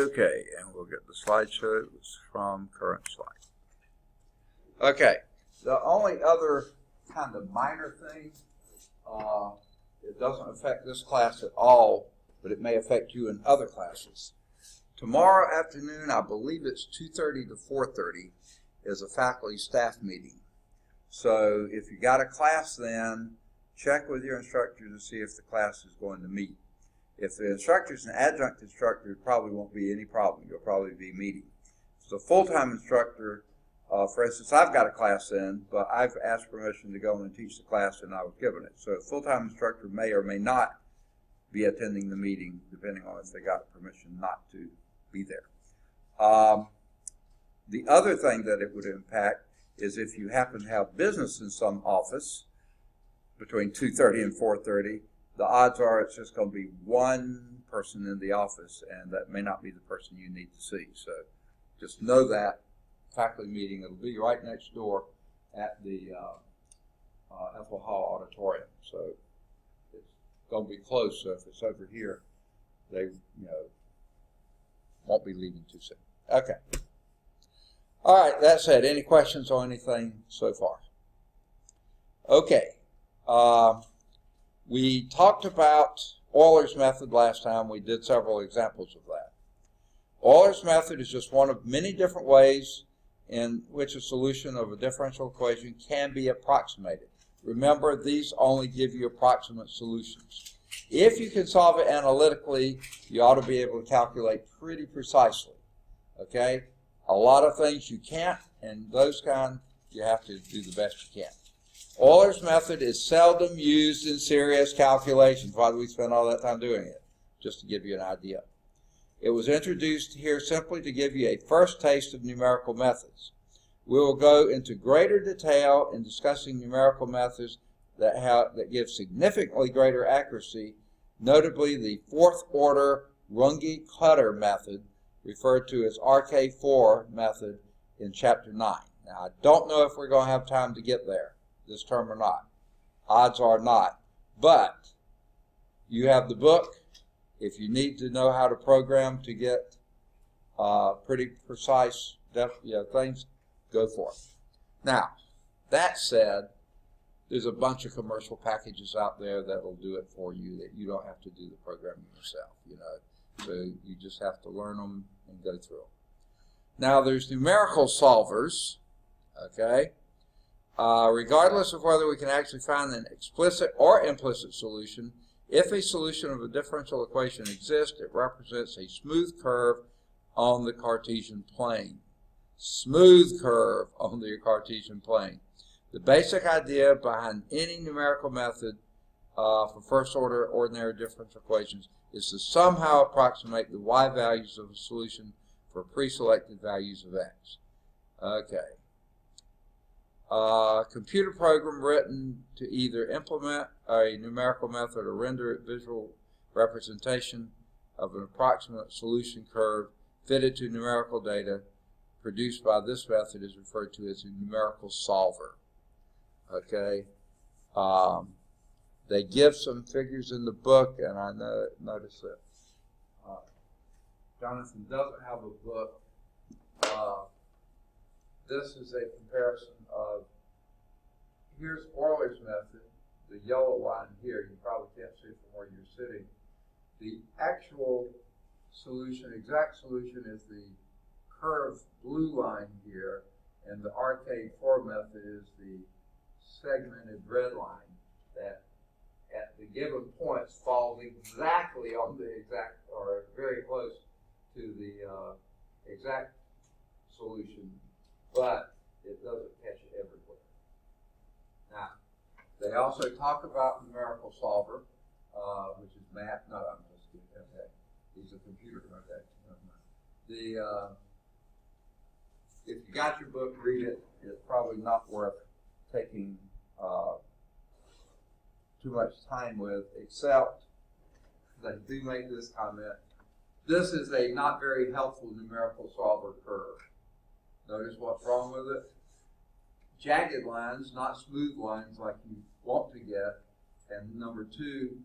Okay, and we'll get the slideshow. It was from current slide. Okay, the only other kind of minor thing, it doesn't affect this class at all, but it may affect you in other classes. Tomorrow afternoon, I believe it's 2:30 to 4:30, is a faculty staff meeting. So if you got a class then, check with your instructor to see if the class is going to meet. If the instructor is an adjunct instructor, it probably won't be any problem. You'll probably be meeting. If it's a full-time instructor, for instance, I've got a class in, but I've asked permission to go and teach the class and I was given it. So a full-time instructor may or may not be attending the meeting, depending on if they got permission not to be there. The other thing that it would impact is if you happen to have business in some office between 2:30 and 4:30, the odds are it's just going to be one person in the office, and that may not be the person you need to see. So just know that faculty meeting, it'll be right next door at the Ethel Hall Auditorium. So it's going to be close. So if it's over here, they won't be leaving too soon. Okay. All right, that said, any questions on anything so far? Okay. We talked about Euler's method last time. We did several examples of that. Euler's method is just one of many different ways in which a solution of a differential equation can be approximated. Remember, these only give you approximate solutions. If you can solve it analytically, you ought to be able to calculate pretty precisely. Okay? A lot of things you can't, and those kind you have to do the best you can. Euler's method is seldom used in serious calculations. Why do we spend all that time doing it? Just to give you an idea. It was introduced here simply to give you a first taste of numerical methods. We will go into greater detail in discussing numerical methods that give significantly greater accuracy, notably the fourth order Runge-Kutta method, referred to as RK4 method in Chapter 9. Now, I don't know if we're going to have time to get there this term or not. Odds are not. But you have the book. If you need to know how to program to get pretty precise things, go for it. Now, that said, there's a bunch of commercial packages out there that will do it for you, that you don't have to do the programming yourself, So you just have to learn them and go through them. Now, there's numerical solvers, okay? Regardless of whether we can actually find an explicit or implicit solution, if a solution of a differential equation exists, it represents a smooth curve on the Cartesian plane. Smooth curve on the Cartesian plane. The basic idea behind any numerical method for first order ordinary differential equations is to somehow approximate the y values of a solution for pre-selected values of x. Okay. Computer program written to either implement a numerical method or render a visual representation of an approximate solution curve fitted to numerical data produced by this method is referred to as a numerical solver. Okay. They give some figures in the book, and I noticed that Jonathan doesn't have a book. This is a comparison of, here's Euler's method, the yellow line here. You probably can't see from where you're sitting. The actual solution, exact solution, is the curved blue line here, and the RK4 method is the segmented red line that at the given points falls exactly on the exact, or very close to the exact solution, but it doesn't catch it everywhere. Now, they also talk about numerical solver, which is math. No, I'm just kidding. Okay, he's a computer. Okay, if you got your book, read it. It's probably not worth taking too much time with, except they do make this comment. This is a not very helpful numerical solver curve. Notice what's wrong with it? Jagged lines, not smooth lines like you want to get. And number two,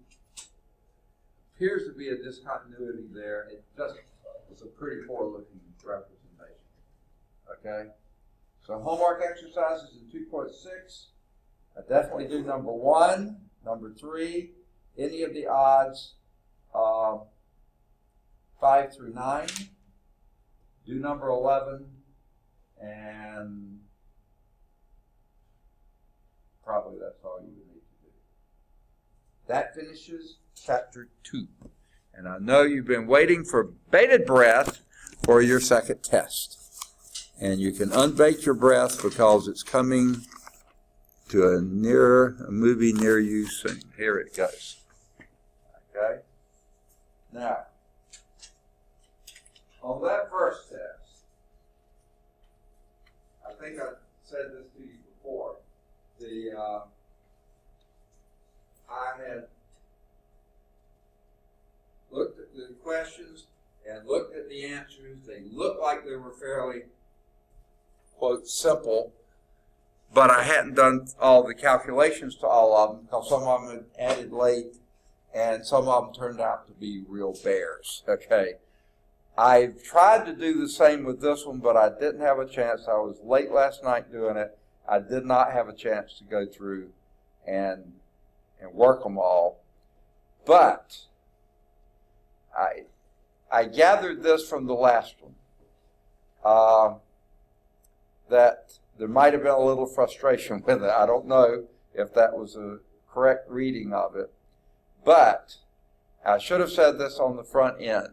appears to be a discontinuity there. It just is a pretty poor looking representation. Okay? So homework exercises in 2.6, I definitely do number 1, number 3, any of the odds 5 through 9, do number 11, and probably that's all you would need to do. That finishes chapter 2. And I know you've been waiting for bated breath for your second test. And you can unbait your breath because it's coming to a movie near you soon. Here it goes. Okay? Now, on that first test, I think I said this to you before. I had looked at the questions and looked at the answers. They looked like they were fairly, quote, simple, but I hadn't done all the calculations to all of them because some of them had added late and some of them turned out to be real bears. Okay. I've tried to do the same with this one, but I didn't have a chance. I was late last night doing it. I did not have a chance to go through and work them all. But I gathered this from the last one, that there might have been a little frustration with it. I don't know if that was a correct reading of it. But I should have said this on the front end.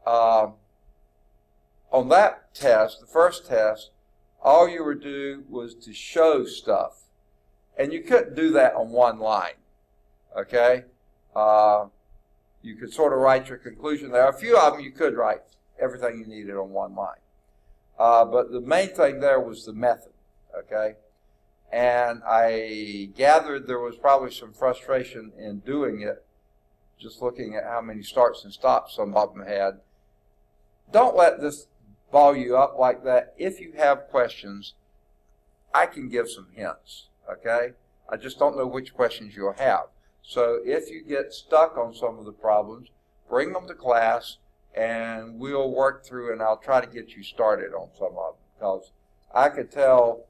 On that test, the first test, all you would do was to show stuff. And you couldn't do that on one line. Okay? You could sort of write your conclusion there. A few of them you could write everything you needed on one line. But the main thing there was the method. Okay? And I gathered there was probably some frustration in doing it, just looking at how many starts and stops some of them had. Don't let this ball you up like that. If you have questions, I can give some hints, okay? I just don't know which questions you'll have. So if you get stuck on some of the problems, bring them to class, and we'll work through, and I'll try to get you started on some of them, because I could tell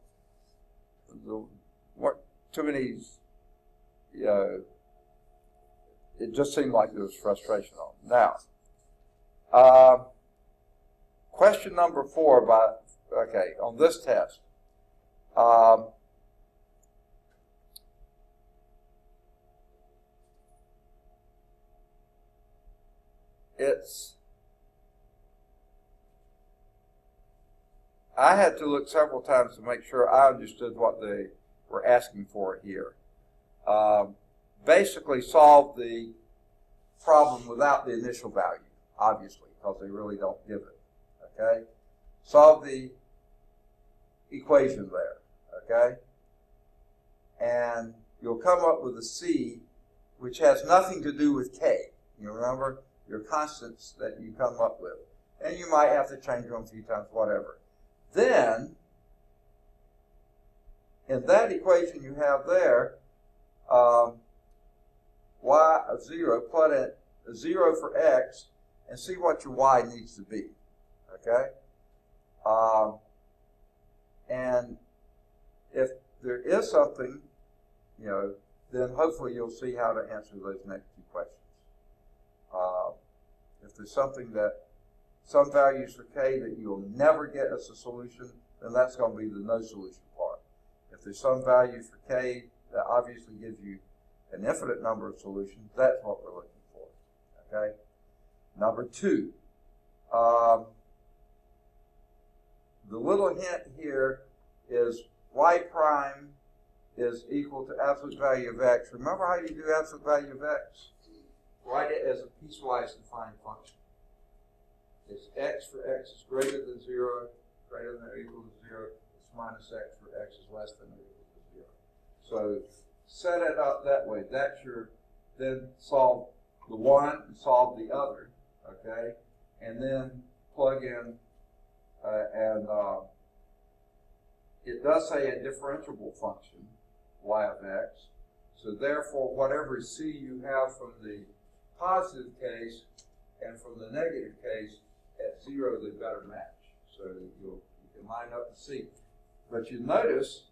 too many, it just seemed like there was frustration on them. Now, question number 4 on this test. I had to look several times to make sure I understood what they were asking for here. Basically solve the problem without the initial value, obviously, because they really don't give it. Okay? Solve the equation there. Okay? And you'll come up with a C, which has nothing to do with K. You remember your constants that you come up with. And you might have to change them a few times, whatever. Then, in that equation you have there, y of 0, put in a 0 for x, and see what your y needs to be. Okay? And if there is something, then hopefully you'll see how to answer those next 2 questions. If there's something that some values for k that you'll never get as a solution, then that's going to be the no solution part. If there's some value for k that obviously gives you an infinite number of solutions, that's what we're looking for. Okay? Number 2. The little hint here is y prime is equal to absolute value of x. Remember how you do absolute value of x? Write it as a piecewise defined function. It's x for x is greater than 0, greater than or equal to 0. It's minus x for x is less than or equal to 0. So set it up that way. That's your, then solve the one and solve the other, okay? And then plug in, it does say a differentiable function, y of x. So therefore, whatever c you have from the positive case and from the negative case, at 0 they better match. So you can line up and see. But you notice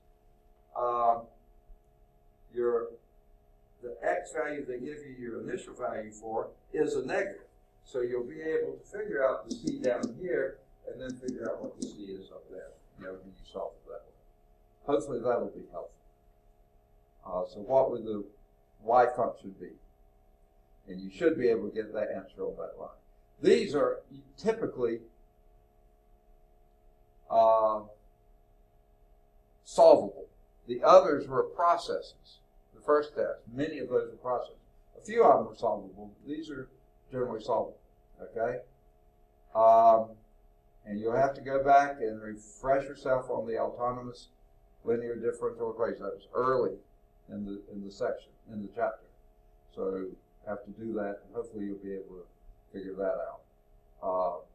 the x value they give you your initial value for is a negative. So you'll be able to figure out the c down here and then figure out what the c is up there, when you solve it that way. Hopefully that'll be helpful. So what would the y function be? And you should be able to get that answer on that line. These are typically solvable. The others were processes. The first test, many of those are processes. A few of them are solvable. These are generally solvable. Okay? And you'll have to go back and refresh yourself on the autonomous linear differential equation. That was early in the section, in the chapter. So have to do that, and hopefully you'll be able to figure that out.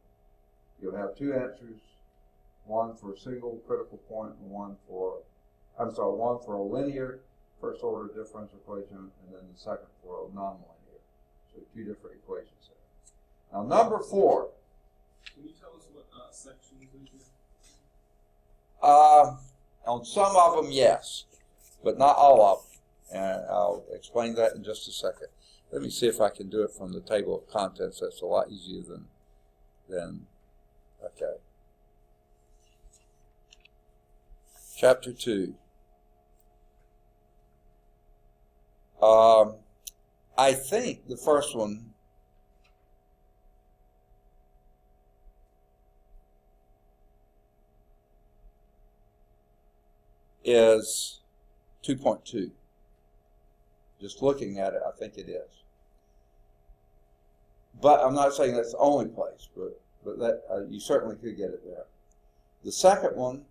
You'll have two answers, one for a single critical point and one for a linear first order differential equation, and then the second for a nonlinear. So two different equations there. Now number 4. Can you tell us what sections these are? On some of them, yes, but not all of them. And I'll explain that in just a second. Let me see if I can do it from the table of contents. That's a lot easier than okay. Chapter 2. I think the first one is 2.2. Just looking at it, I think it is. But I'm not saying that's the only place, but that you certainly could get it there. The second one,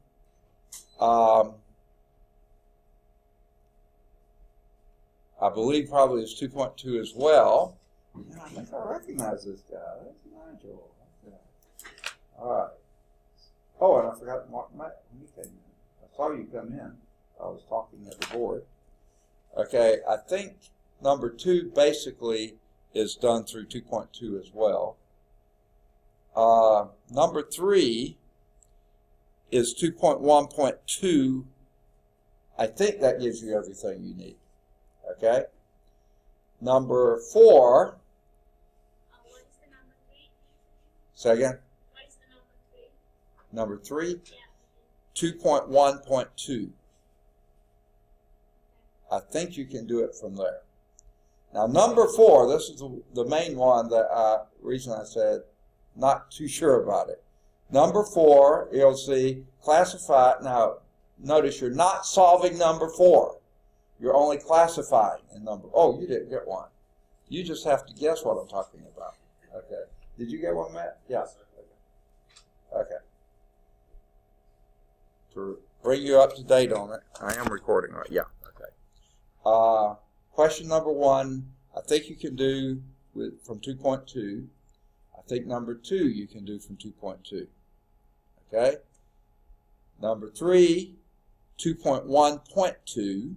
I believe probably is 2.2 as well. And I think I recognize this guy. That's Nigel. Okay. All right. Oh, and I forgot Mark Matt when he came in. I saw you come in. I was talking at the board. Okay, I think number 2 basically is done through 2.2 as well. Number 3 is 2.1.2. I think that gives you everything you need. Okay? Number 4. What is the number 3? Say again? What is the number 3? Number 3? Yeah. 2.1.2. I think you can do it from there. Now, number 4, this is the main one that reason I said not too sure about it. Number 4, you'll see classify. Now, notice you're not solving number 4. You're only classifying in number. Oh, you didn't get one. You just have to guess what I'm talking about. Okay. Did you get one, Matt? Yeah. Okay. To bring you up to date on it, I am recording, right? Yeah. Okay. Question number 1, I think you can do from 2.2. I think number 2 you can do from 2.2. Okay. Number 3, 2.1.2.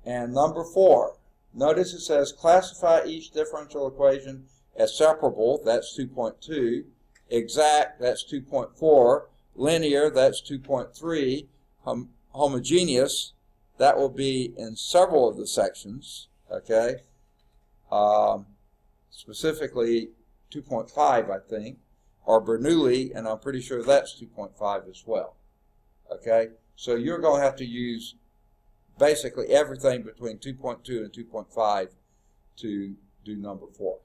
And number 4, notice it says classify each differential equation as separable, that's 2.2, exact, that's 2.4, linear, that's 2.3, homogeneous, that will be in several of the sections, okay, specifically 2.5, I think, or Bernoulli, and I'm pretty sure that's 2.5 as well, okay, so you're going to have to use basically everything between 2.2 and 2.5 to do number 4.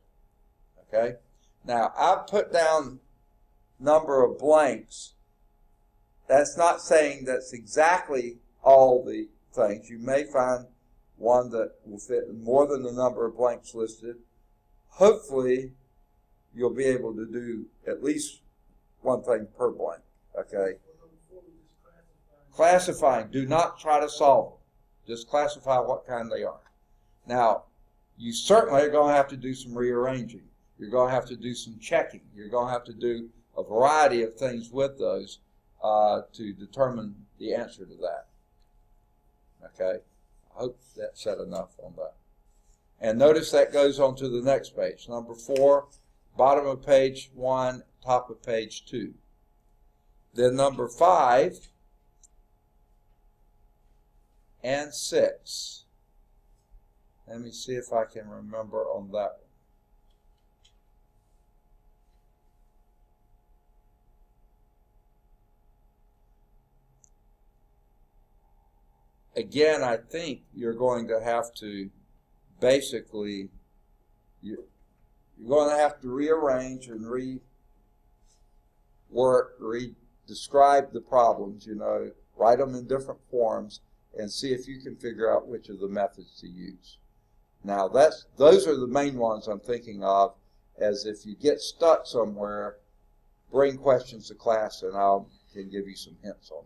Okay? Now, I've put down number of blanks. That's not saying that's exactly all the things. You may find one that will fit more than the number of blanks listed. Hopefully, you'll be able to do at least one thing per blank. Okay? Classifying. Do not try to solve them. Just classify what kind they are. Now, you certainly are going to have to do some rearranging. You're going to have to do some checking. You're going to have to do a variety of things with those to determine the answer to that. Okay? I hope that said enough on that. And notice that goes on to the next page. Number 4, bottom of page 1, top of page 2. Then number 5 and 6. Let me see if I can remember on that one. Again, I think you're going to have to basically, you're going to have to rearrange and describe the problems, write them in different forms and see if you can figure out which of the methods to use. Now, those are the main ones I'm thinking of, as if you get stuck somewhere, bring questions to class and I can give you some hints on them.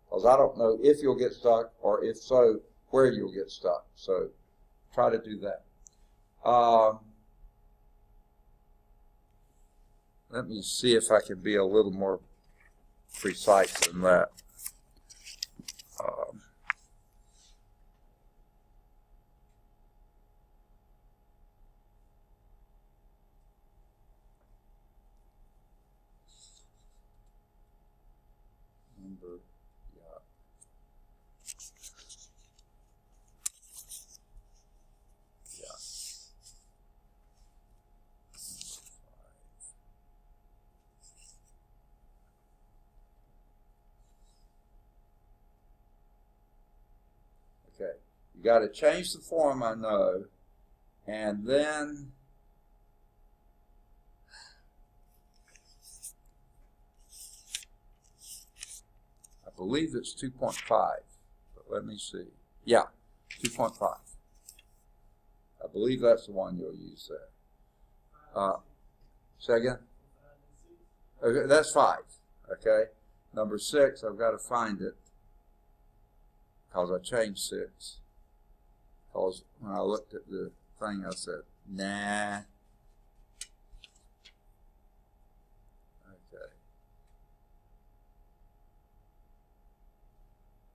Because I don't know if you'll get stuck, or if so, where you'll get stuck. So try to do that. Let me see if I can be a little more precise than that. Okay, you got to change the form, I know, and then I believe it's 2.5, but let me see. Yeah, 2.5. I believe that's the one you'll use there. Say again? Okay, that's 5. Okay, number 6, I've got to find it, because I changed 6. Because when I looked at the thing, I said, nah.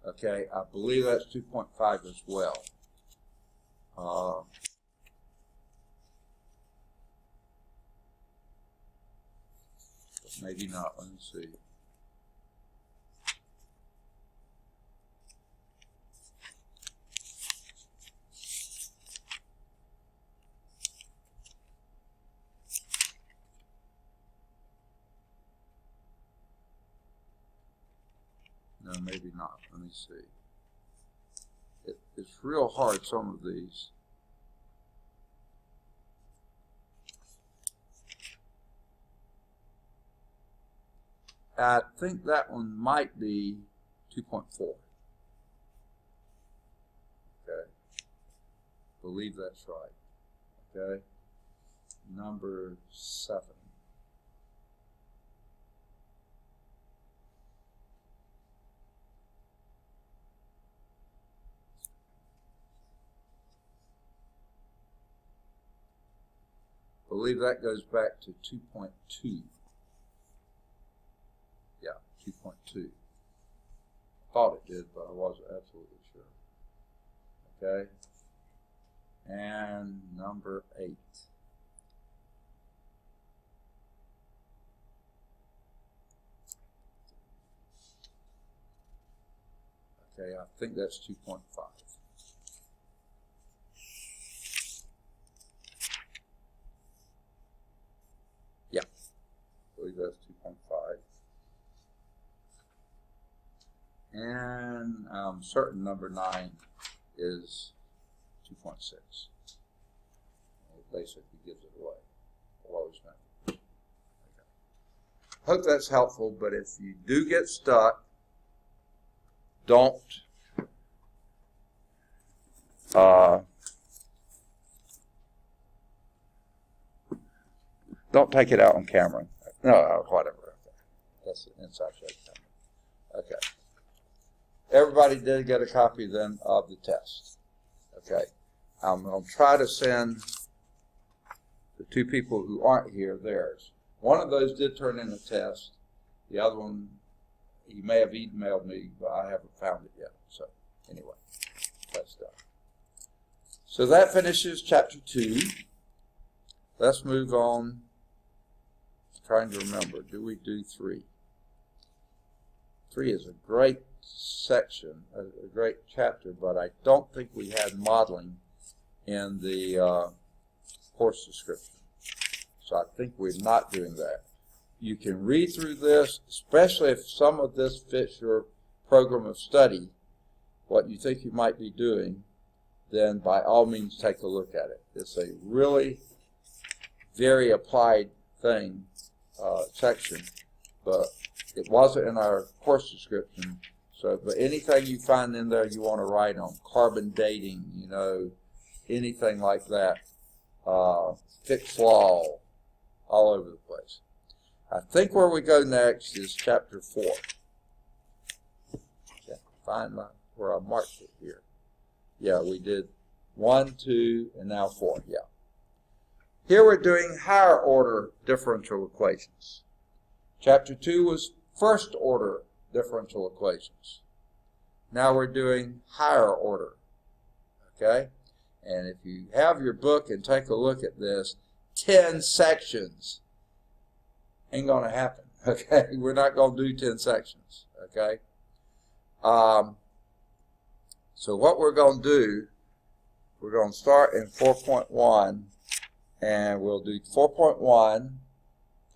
Okay, I believe that's 2.5 as well. But maybe not. Let me see. No, maybe not. Let me see. It's real hard, some of these. I think that one might be 2.4. Okay. Believe that's right. Okay. Number 7. I believe that goes back to 2.2. Yeah, 2.2. I thought it did, but I wasn't absolutely sure. Okay. And number 8. Okay, I think that's 2.5. Yeah, I believe that's 2.5. And I'm certain number 9 is 2.6. It basically gives it away. Always method. Okay. Hope that's helpful, but if you do get stuck, don't take it out on camera. No, whatever. Okay. That's the inside shade camera. Okay. Everybody did get a copy then of the test. Okay. I'm going to try to send the 2 people who aren't here theirs. One of those did turn in a test. The other one, he may have emailed me, but I haven't found it yet. So anyway, that's done. So that finishes chapter 2. Let's move on. I'm trying to remember, do we do 3? 3 is a great section, a great chapter, but I don't think we had modeling in the course description. So I think we're not doing that. You can read through this, especially if some of this fits your program of study, what you think you might be doing, then by all means take a look at it. It's a really very applied thing, section, but it wasn't in our course description. So, but anything you find in there you want to write on, carbon dating, you know, anything like that, Fick's law, all over the place. I think where we go next is chapter 4. Okay, find where I marked it here. Yeah, we did 1, 2, and now 4. Yeah. Here we're doing higher order differential equations. Chapter 2 was first order differential equations. Now we're doing higher order. Okay? And if you have your book and take a look at this, 10 sections ain't going to happen. Okay? We're not going to do 10 sections. Okay? So what we're going to do, we're going to start in 4.1, and we'll do 4.1,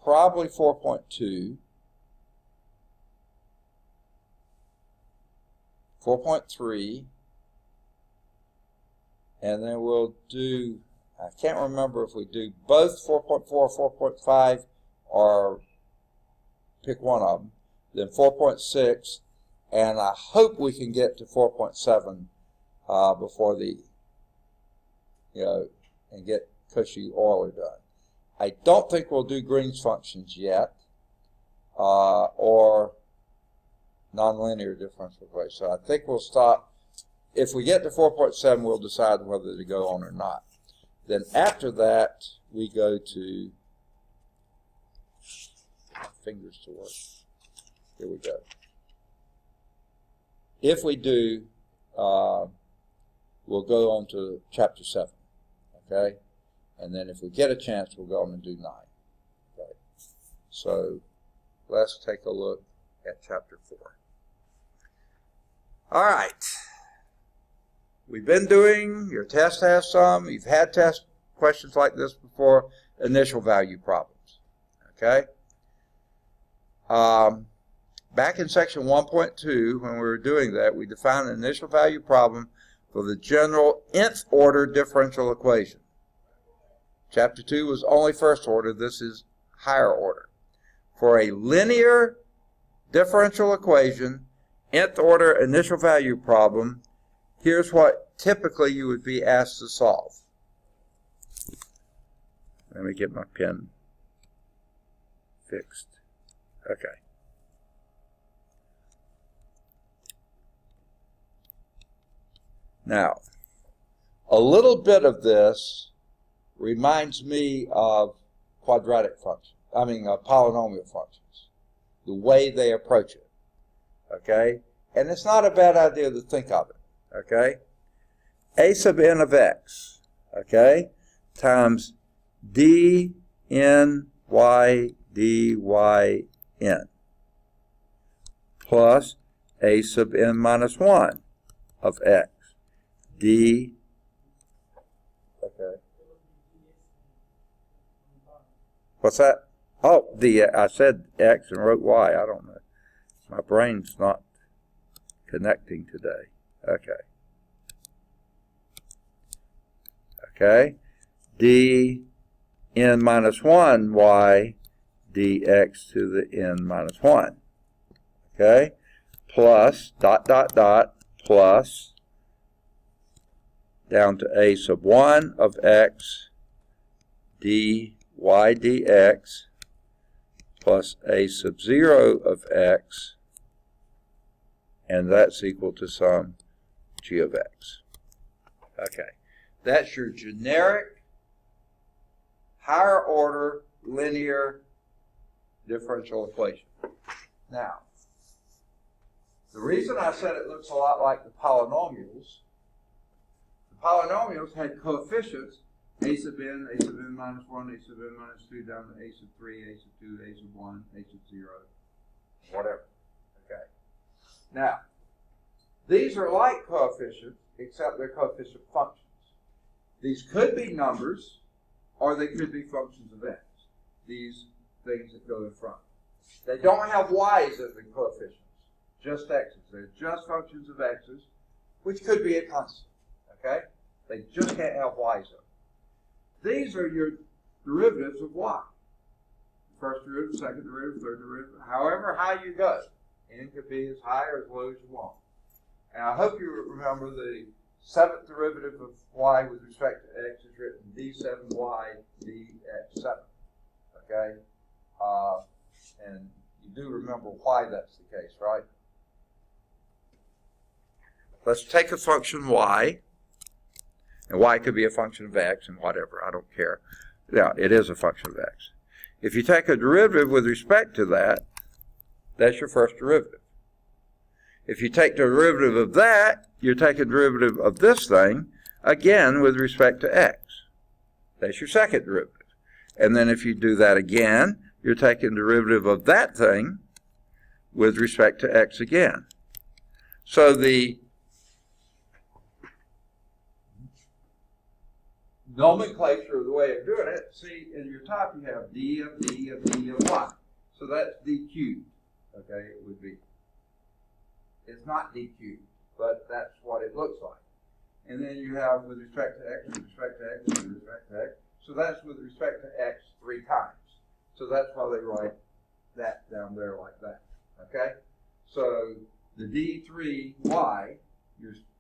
probably 4.2, 4.3, and then we'll do, I can't remember if we do both 4.4 or 4.5 or pick one of them, then 4.6, and I hope we can get to 4.7 before the, and get Cauchy-Euler done. I don't think we'll do Green's functions yet, or nonlinear differential equations. So I think we'll stop. If we get to 4.7, we'll decide whether to go on or not. Then after that, we go to, fingers to work. Here we go. If we do, we'll go on to chapter 7, okay? And then if we get a chance, we'll go on and do 9, okay? So let's take a look at chapter 4. All right. We've been doing, your test has some, you've had test questions like this before, initial value problems, okay? Back in section 1.2, when we were doing that, we defined an initial value problem for the general nth order differential equation. Chapter 2 was only first order. This is higher order. For a linear differential equation, nth order initial value problem, here's what typically you would be asked to solve. Let me get my pen fixed. Okay. Now, a little bit of this reminds me of quadratic functions, polynomial functions, the way they approach it, okay? And it's not a bad idea to think of it, okay? A sub n of x, okay, times d n y dy n plus a sub n minus 1 of x d, okay. What's that? Oh, I said x and wrote y. I don't know. My brain's not connecting today. Okay. Okay. D n minus 1 y dx to the n minus 1. Okay. Plus dot dot dot plus down to a sub 1 of x dy dx plus a sub 0 of x, and that's equal to some g of x. Okay, that's your generic higher order linear differential equation. Now, the reason I said it looks a lot like the polynomials polynomials had coefficients, a sub n minus 1, a sub n minus 2, down to a sub 3, a sub 2, a sub 1, a sub 0, whatever. Okay. Now, these are like coefficients, except they're coefficient functions. These could be numbers, or they could be functions of x. These things that go in front. They don't have y's as the coefficients, just x's. They're just functions of x's, which could be a constant. Okay? They just can't have y's of. These are your derivatives of y. First derivative, second derivative, third derivative, however high you go. N could be as high or as low as you want. And I hope you remember the seventh derivative of y with respect to x is written d7y dx7. Okay? And you do remember why that's the case, right? Let's take a function y, and y could be a function of x and whatever, I don't care. Yeah, it is a function of x. If you take a derivative with respect to that, that's your first derivative. If you take the derivative of that, you're taking a derivative of this thing, again with respect to x. That's your second derivative. And then if you do that again, you're taking derivative of that thing with respect to x again. So the nomenclature, the way of doing it, see, in your top you have d of d of d of y. So that's d cubed. Okay, it would be. It's not d cubed, but that's what it looks like. And then you have with respect to x, with respect to x, with respect to x. So that's with respect to x 3 times. So that's why they write that down there like that. Okay? So the d3y,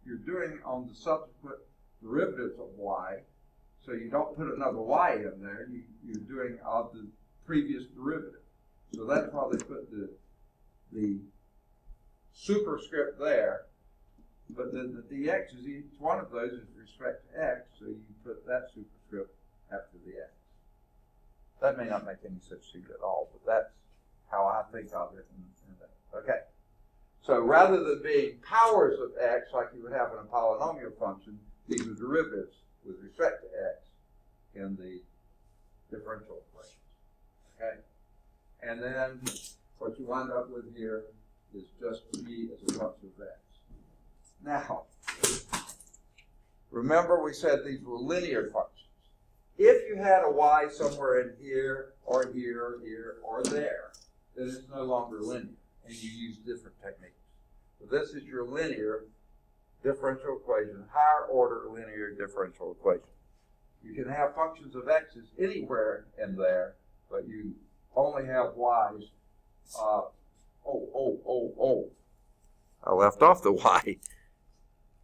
you're doing on the subsequent derivatives of y. So you don't put another y in there. You're doing of the previous derivative. So that's why they put the superscript there. But then the dx is each one of those is with respect to x. So you put that superscript after the x. That may not make any sense to you at all, but that's how I think of it. In that. Okay. So rather than being powers of x like you would have in a polynomial function, these are derivatives with respect to x in the differential equations. Okay? And then what you wind up with here is just b as a function of x. Now, remember we said these were linear functions. If you had a y somewhere in here, or here, or here, or there, then it's no longer linear, and you use different techniques. So this is your linear differential equation, higher order linear differential equation. You can have functions of x's anywhere in there, but you only have y's. I left off the y.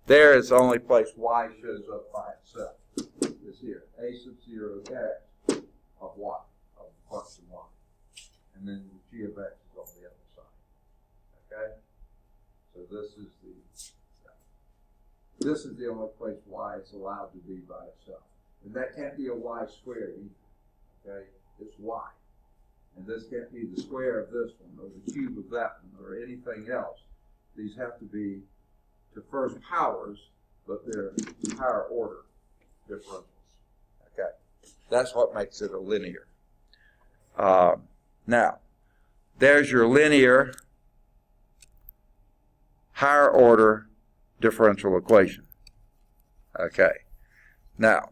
There is the only place y shows up by itself. Is here, a sub 0 x of y, of function y. And then the g of x is on the other side. Okay? So this is the only place y is allowed to be by itself. And that can't be a y squared either. Okay? It's y. And this can't be the square of this one, or the cube of that one, or anything else. These have to be to first powers, but they're higher order differentials. Okay? That's what makes it a linear. Now, there's your linear higher order differential equation. Okay. Now,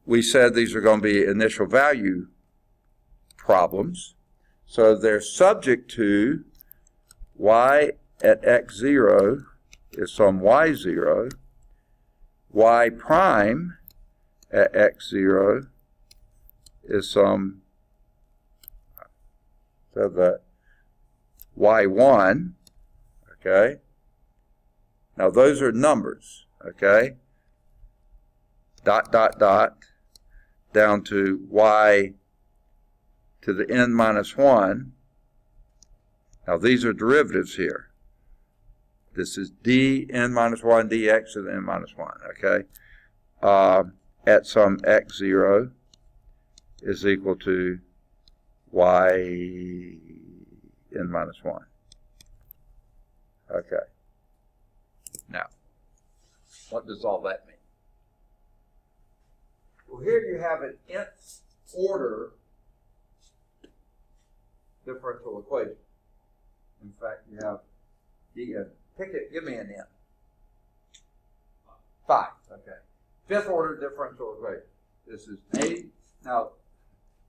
we said these are going to be initial value problems. So they're subject to y at x0 is some y0, y prime at x0 is some, so that y1, okay? Now those are numbers, okay? Dot, dot, dot, down to y to the n minus 1. Now these are derivatives here. This is dn minus 1 dx to the n minus 1, okay? At some x0 is equal to y n minus 1. Okay. Now, what does all that mean? Well, here you have an nth order differential equation. In fact, you have pick it. Give me an n. 5. Okay. Fifth order differential equation. This is a. Now,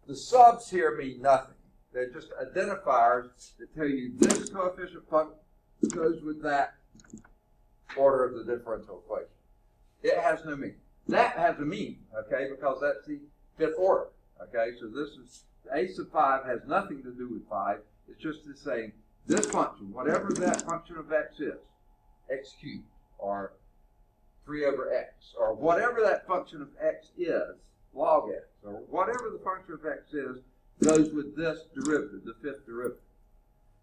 the subs here mean nothing. They're just identifiers that tell you this coefficient function goes with that order of the differential equation. It has no meaning. That has a meaning, okay, because that's the fifth order. Okay, so this is a sub 5 has nothing to do with 5. It's just the saying this function, whatever that function of x is, x cubed, or 3 over x, or whatever that function of x is, log x, or whatever the function of x is, goes with this derivative, the fifth derivative.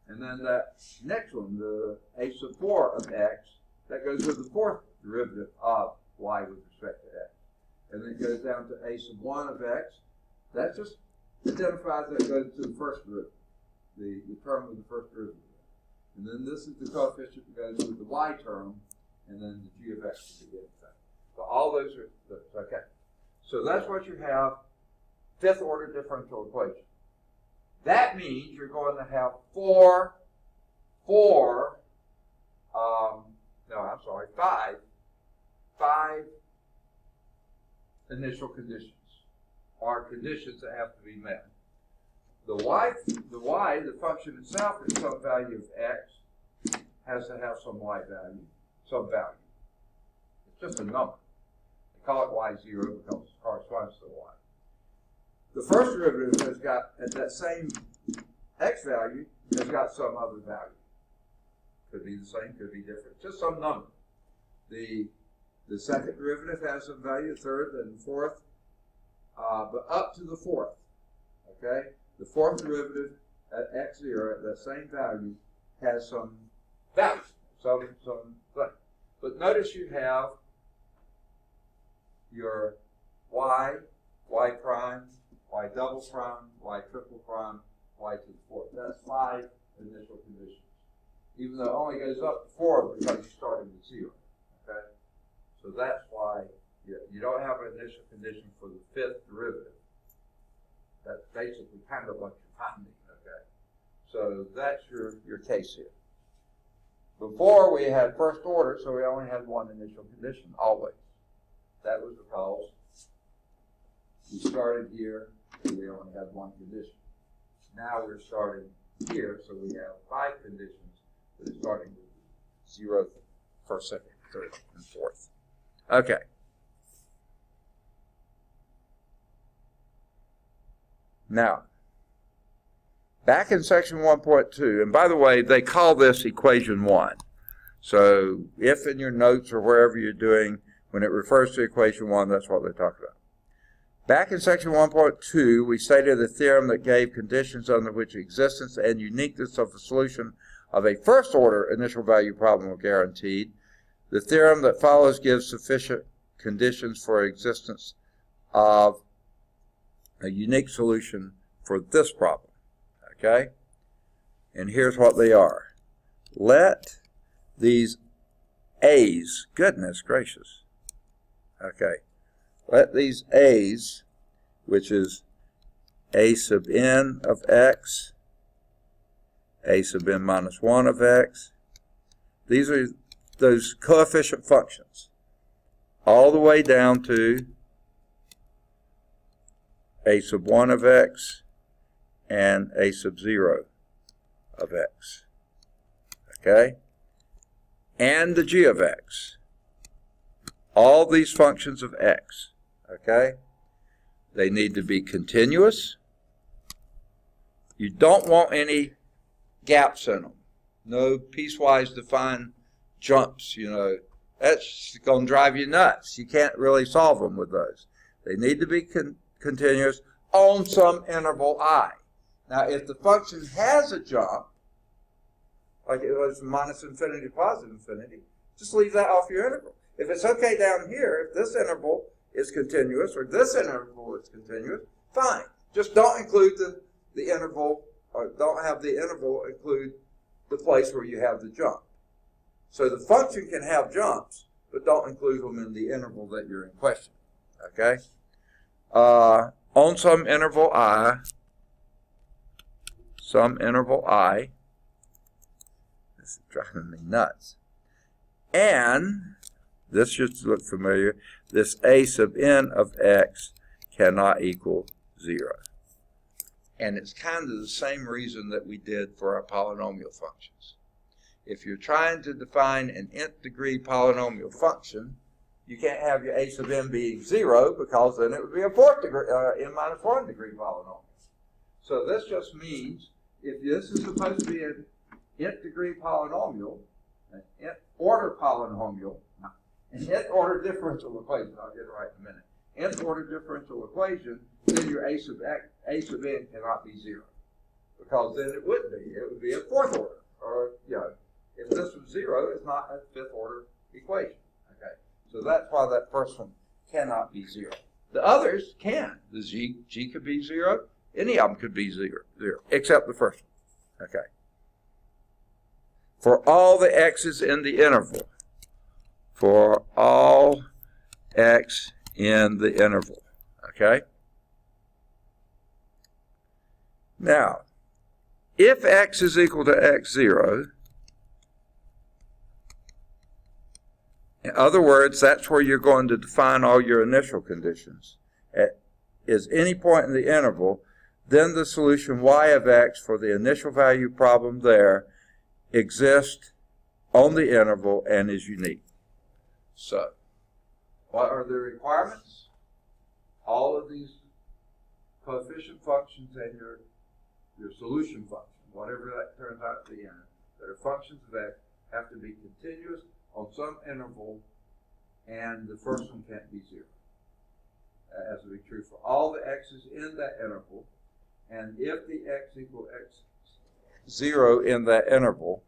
And then that next one, the a sub 4 of x, that goes with the fourth derivative of y with respect to x. And then it goes down to a sub 1 of x. That just identifies that goes to the first derivative, the term of the first derivative. And then this is the coefficient that goes with the y term, and then the g of x to begin with. So all those are, okay. So that's what you have, fifth order differential equation. That means you're going to have five initial conditions, or conditions that have to be met. The y, the function itself is some value of x, has to have some y value, some value. It's just a number. They call it y0 because it corresponds to y. The first derivative has got, at that same x value, has got some other value. Could be the same, could be different, just some number. The second derivative has some value, third and fourth, but up to the fourth, okay? The fourth derivative at x0 at that same value has some value, some thing. But notice you have your y prime, y double prime, y triple prime, y to the fourth. That's 5 initial conditions. Even though it only goes up to 4 because you're starting with 0. Okay? So that's why you don't have an initial condition for the fifth derivative. That's basically kind of what you're finding. Okay? So that's your case here. Before we had first order, so we only had one initial condition, always. That was because we started here and we only had one condition. Now we're starting here, so we have 5 conditions, but it's starting with 0th, first, second, third, and fourth. Okay. Now, back in section 1.2, and by the way, they call this equation 1. So if in your notes or wherever you're doing, when it refers to equation 1, that's what they talk about. Back in section 1.2, we stated a theorem that gave conditions under which existence and uniqueness of the solution of a first-order initial value problem are guaranteed. The theorem that follows gives sufficient conditions for existence of a unique solution for this problem. Okay? And here's what they are. Let these A's, goodness gracious. Okay. Let these A's, which is A sub n of x, A sub n minus 1 of x, these are those coefficient functions, all the way down to A sub 1 of x and A sub 0 of x. Okay? And the g of x. All these functions of x. Okay? They need to be continuous. You don't want any gaps in them. No piecewise defined jumps, you know. That's going to drive you nuts. You can't really solve them with those. They need to be continuous on some interval I. Now, if the function has a jump, like it was minus infinity to positive infinity, just leave that off your interval. If it's okay down here, if this interval is continuous or this interval is continuous, fine. Just don't include the interval, or don't have the interval include the place where you have the jump. So the function can have jumps, but don't include them in the interval that you're in question. Okay? on some interval I, this is driving me nuts, and this should look familiar, this a sub n of x cannot equal 0. And it's kind of the same reason that we did for our polynomial functions. If you're trying to define an nth degree polynomial function, you can't have your a sub n being 0, because then it would be a fourth degree, n minus 1 degree polynomial. So this just means if this is supposed to be an nth degree polynomial, an nth order polynomial, an nth order differential equation, I'll get it right in a minute, nth order differential equation, then your a sub n cannot be 0. Because then it would be a fourth order, or, if this was 0, it's not a fifth order equation. Okay, so that's why that first one cannot be 0. The others can. The g could be 0. Any of them could be 0, except the first one. Okay. For all the x's in the interval. For all x in the interval. Okay. Now, if x is equal to x0, in other words, that's where you're going to define all your initial conditions. At is any point in the interval, then the solution y of x for the initial value problem there exists on the interval and is unique. So, what are the requirements? All of these coefficient functions and your solution function, whatever that turns out to be in, that are functions of x, have to be continuous on some interval, and the first one can't be 0. That has to be true for all the x's in that interval, and if the x equal x0 in that interval,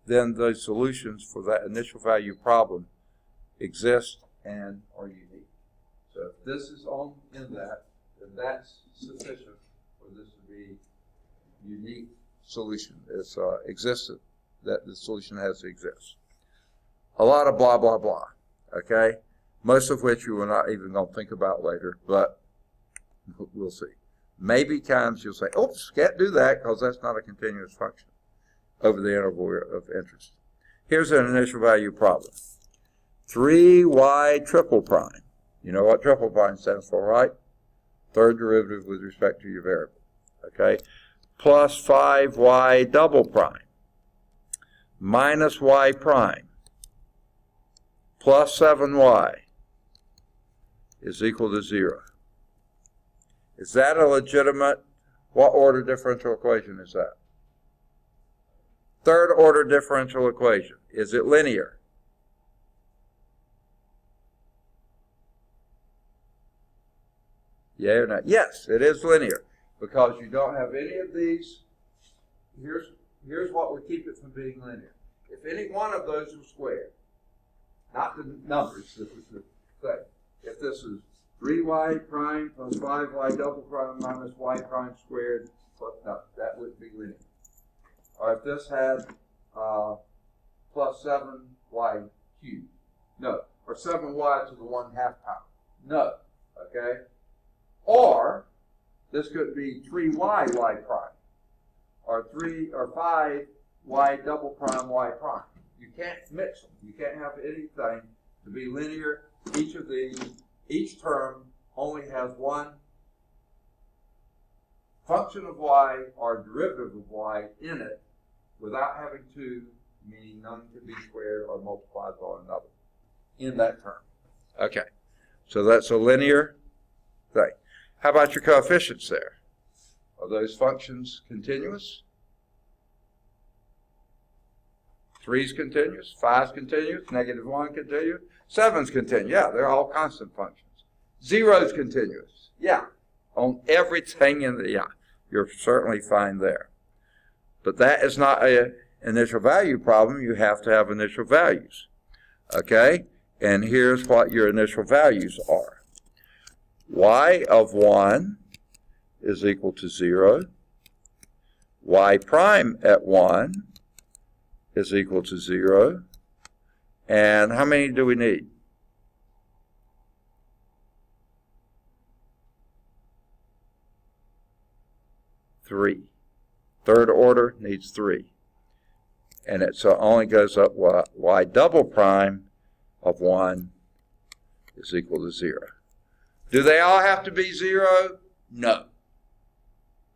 then the solutions for that initial value problem exist and are unique. So if this is in that, then that's sufficient for this to be unique solution. It's existent, that the solution has to exist. A lot of blah, blah, blah, okay? Most of which you are not even going to think about later, but we'll see. Maybe times you'll say, oops, can't do that because that's not a continuous function over the interval of interest. Here's an initial value problem. 3y triple prime. You know what triple prime stands for, right? Third derivative with respect to your variable. Okay? Plus 5y double prime minus y prime plus 7y is equal to 0. Is that a legitimate, what order differential equation is that? Third order differential equation. Is it linear? Yeah or no? Yes, it is linear, because you don't have any of these. Here's what would keep it from being linear. If any one of those were squared, not the numbers, this is the thing. If this is 3y prime plus 5y double prime minus y prime squared, no, that wouldn't be linear. Or if this had plus 7y cubed, no. Or 7y to the 1/2 power, no. Okay? Or this could be 3y prime, or 5y double prime y prime. You can't mix them. You can't have anything to be linear. Each of these, each term only has one function of y or derivative of y in it without having two, meaning none can be squared or multiplied by another in that term. Okay, so that's a linear thing. How about your coefficients there? Are those functions continuous? 3's continuous, 5's continuous, -1 continuous, 7's continuous. Yeah, they're all constant functions. 0's continuous. Yeah, on everything in the, yeah, you're certainly fine there. But that is not an initial value problem. You have to have initial values. Okay? And here's what your initial values are. Y of 1 is equal to 0. Y prime at 1 is equal to 0. And how many do we need? 3. Third order needs 3. And it so only goes up y double prime of 1 is equal to 0. Do they all have to be 0? No.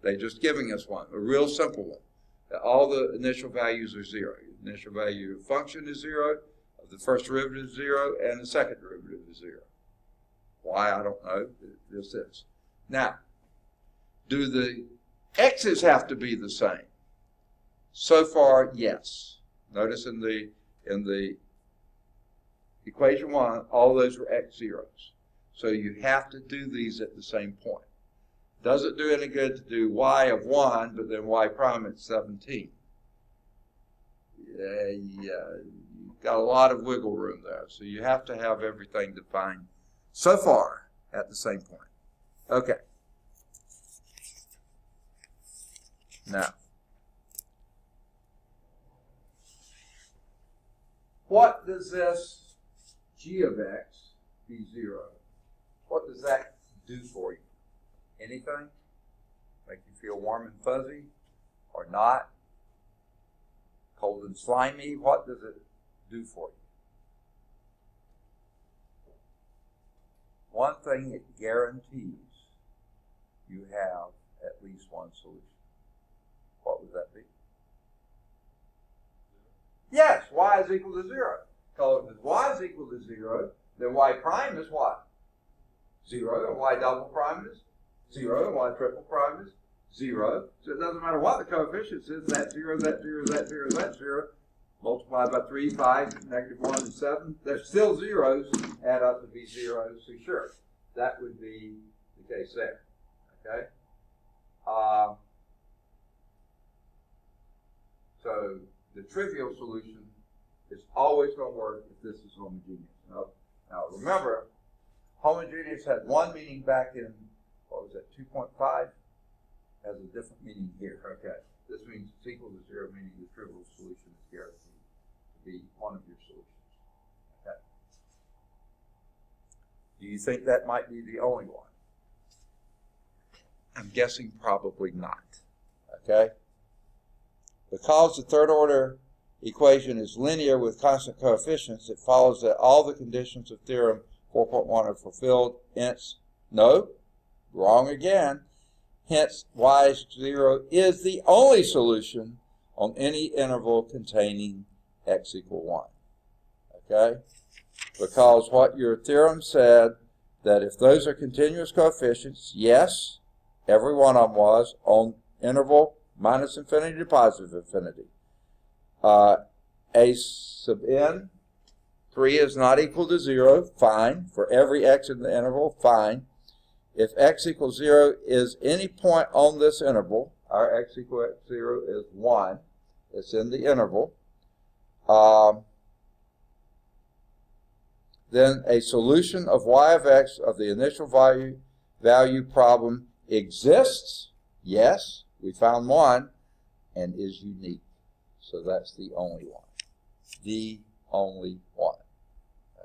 They're just giving us one, a real simple one. That all the initial values are 0. The initial value of function is 0, of the first derivative is 0, and the second derivative is 0. Why, I don't know. This is. Now, do the x's have to be the same? So far, yes. Notice in the equation 1, all those were x zeros. So you have to do these at the same point. Doesn't do any good to do y of 1, but then y prime at 17. You've got a lot of wiggle room there. So you have to have everything defined so far at the same point. Okay. Now, what does this g of x be 0? What does that do for you? Anything? Make you feel warm and fuzzy? Or not? Cold and slimy? What does it do for you? One thing it guarantees, you have at least one solution. What would that be? Yes, y is equal to 0. So if y is equal to 0, then y prime is what? 0, and y double prime is 0, and y triple prime is 0. So it doesn't matter what the coefficients is, that 0, that 0, that 0, that 0, multiplied by 3, 5, negative 1, and 7. They're still zeros, add up to be zeros, so sure, that would be the case there. Okay? So the trivial solution is always going to work if this is homogeneous. Now remember, homogeneous had one meaning back in, what was that, 2.5? Has a different meaning here. Okay. This means it's equal to 0, meaning the trivial solution is guaranteed to be one of your solutions. Okay. Do you think that might be the only one? I'm guessing probably not. Okay? Because the third order equation is linear with constant coefficients, it follows that all the conditions of theorem 4.1 are fulfilled. Hence, no, wrong again. Hence, y0 is the only solution on any interval containing x equal 1. Okay? Because what your theorem said, that if those are continuous coefficients, yes, every one of them was, on interval minus infinity to positive infinity. A sub n, 3 is not equal to 0, fine. For every x in the interval, fine. If x equals 0 is any point on this interval, our x equal 0 is 1. It's in the interval. Then a solution of y of x of the initial value problem exists. Yes, we found one, and is unique. So that's the only one. The only one.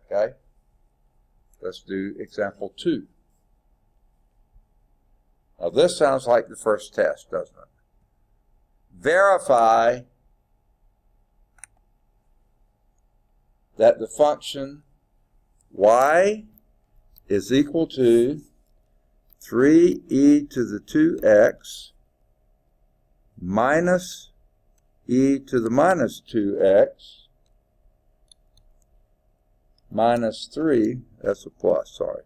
Okay? Let's do example 2. Now this sounds like the first test, doesn't it? Verify that the function y is equal to 3e to the 2x minus e to the minus 2x minus 3, that's a plus, sorry,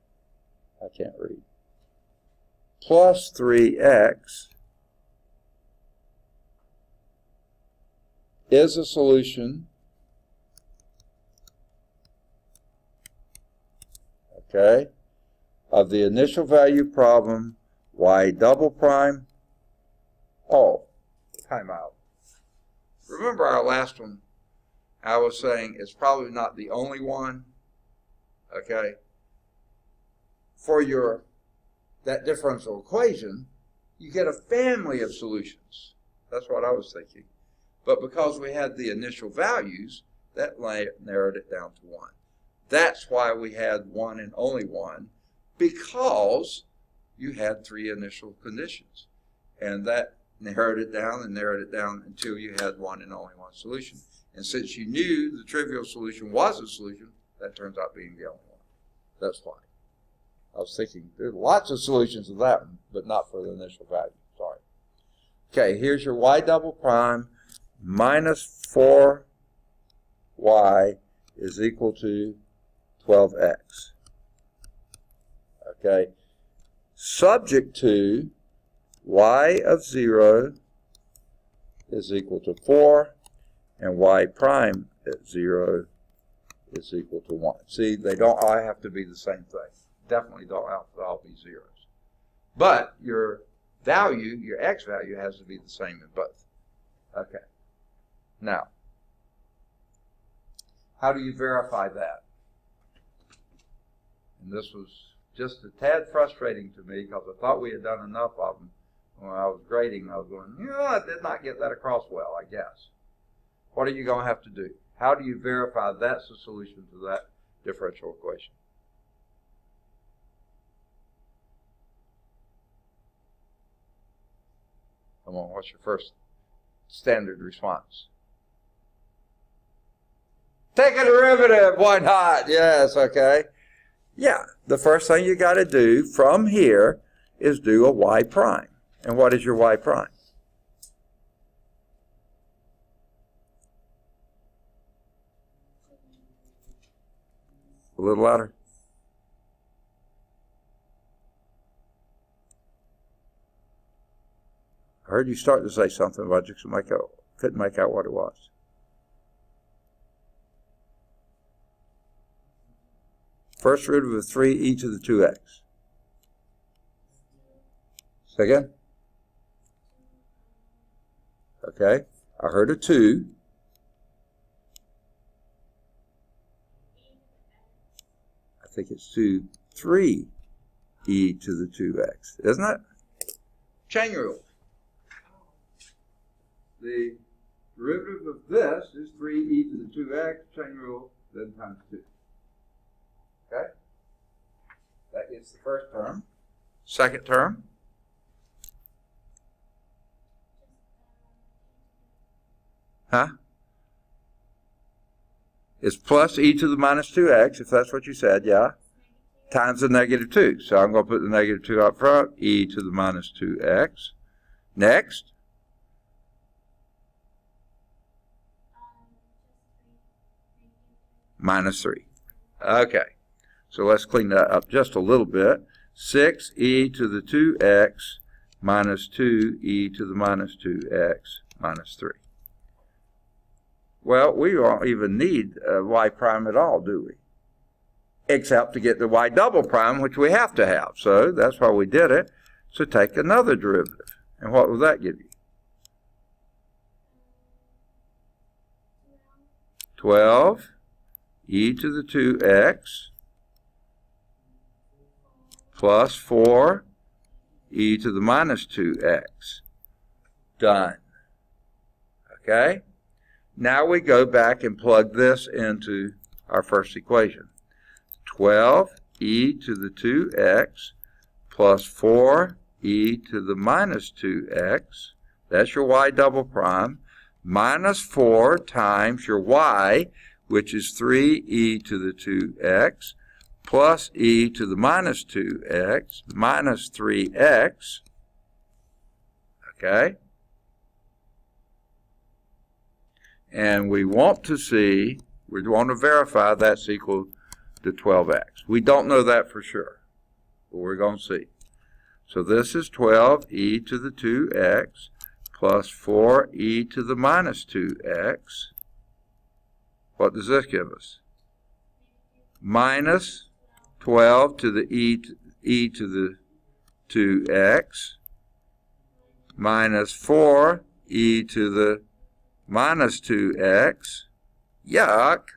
I can't read, plus 3x is a solution, okay, of the initial value problem y double prime. Oh, time out. Remember our last one, I was saying it's probably not the only one, okay? For that differential equation, you get a family of solutions. That's what I was thinking. But because we had the initial values, that narrowed it down to 1. That's why we had one and only one, because you had 3 initial conditions. And that narrowed it down and narrowed it down until you had one and only one solution. And since you knew the trivial solution was a solution, that turns out being the only one. That's why. I was thinking there's lots of solutions to that one, but not for the initial value. Sorry. Okay, here's your y double prime minus 4y is equal to 12x. Okay, subject to y of 0 is equal to 4 and y prime at 0 is equal to 1. See, they don't all have to be the same thing. Definitely don't have to all be zeros. But your value, your x value, has to be the same in both. Okay. Now, how do you verify that? And this was just a tad frustrating to me because I thought we had done enough of them. When I was grading, I was going, I did not get that across well, I guess. What are you going to have to do? How do you verify that's the solution to that differential equation? Come on, what's your first standard response? Take a derivative, why not? Yes, okay. Yeah, the first thing you got to do from here is do a y prime. And what is your y prime? A little louder. I heard you start to say something, but I just couldn't make out what it was. First derivative of 3e to the 2x. Say again? Okay, I heard a 2. I think it's 3e to the 2x, isn't it? Chain rule. The derivative of this is 3e to the 2x, chain rule, then times 2. Okay? That gets the first term. Second term. Huh? It's plus e to the minus 2x, if that's what you said, yeah, times the negative 2. So I'm going to put the negative 2 up front, e to the minus 2x. Next. Minus 3. Okay. So let's clean that up just a little bit. 6e to the 2x minus 2e to the minus 2x minus 3. Well, we don't even need y prime at all, do we? Except to get the y double prime, which we have to have. So that's why we did it. So take another derivative. And what will that give you? 12 e to the 2x plus 4 e to the minus 2x. Done. Okay? Now we go back and plug this into our first equation. 12 e to the 2x plus 4 e to the minus 2x, that's your y double prime, minus 4 times your y, which is 3e to the 2x, plus e to the minus 2x, minus 3x, okay? And we want to see, we want to verify that's equal to 12x. We don't know that for sure, but we're going to see. So this is 12e to the 2x plus 4e to the minus 2x. What does this give us? Minus 12 to the e to the 2x minus 4e to the minus 2x, yuck,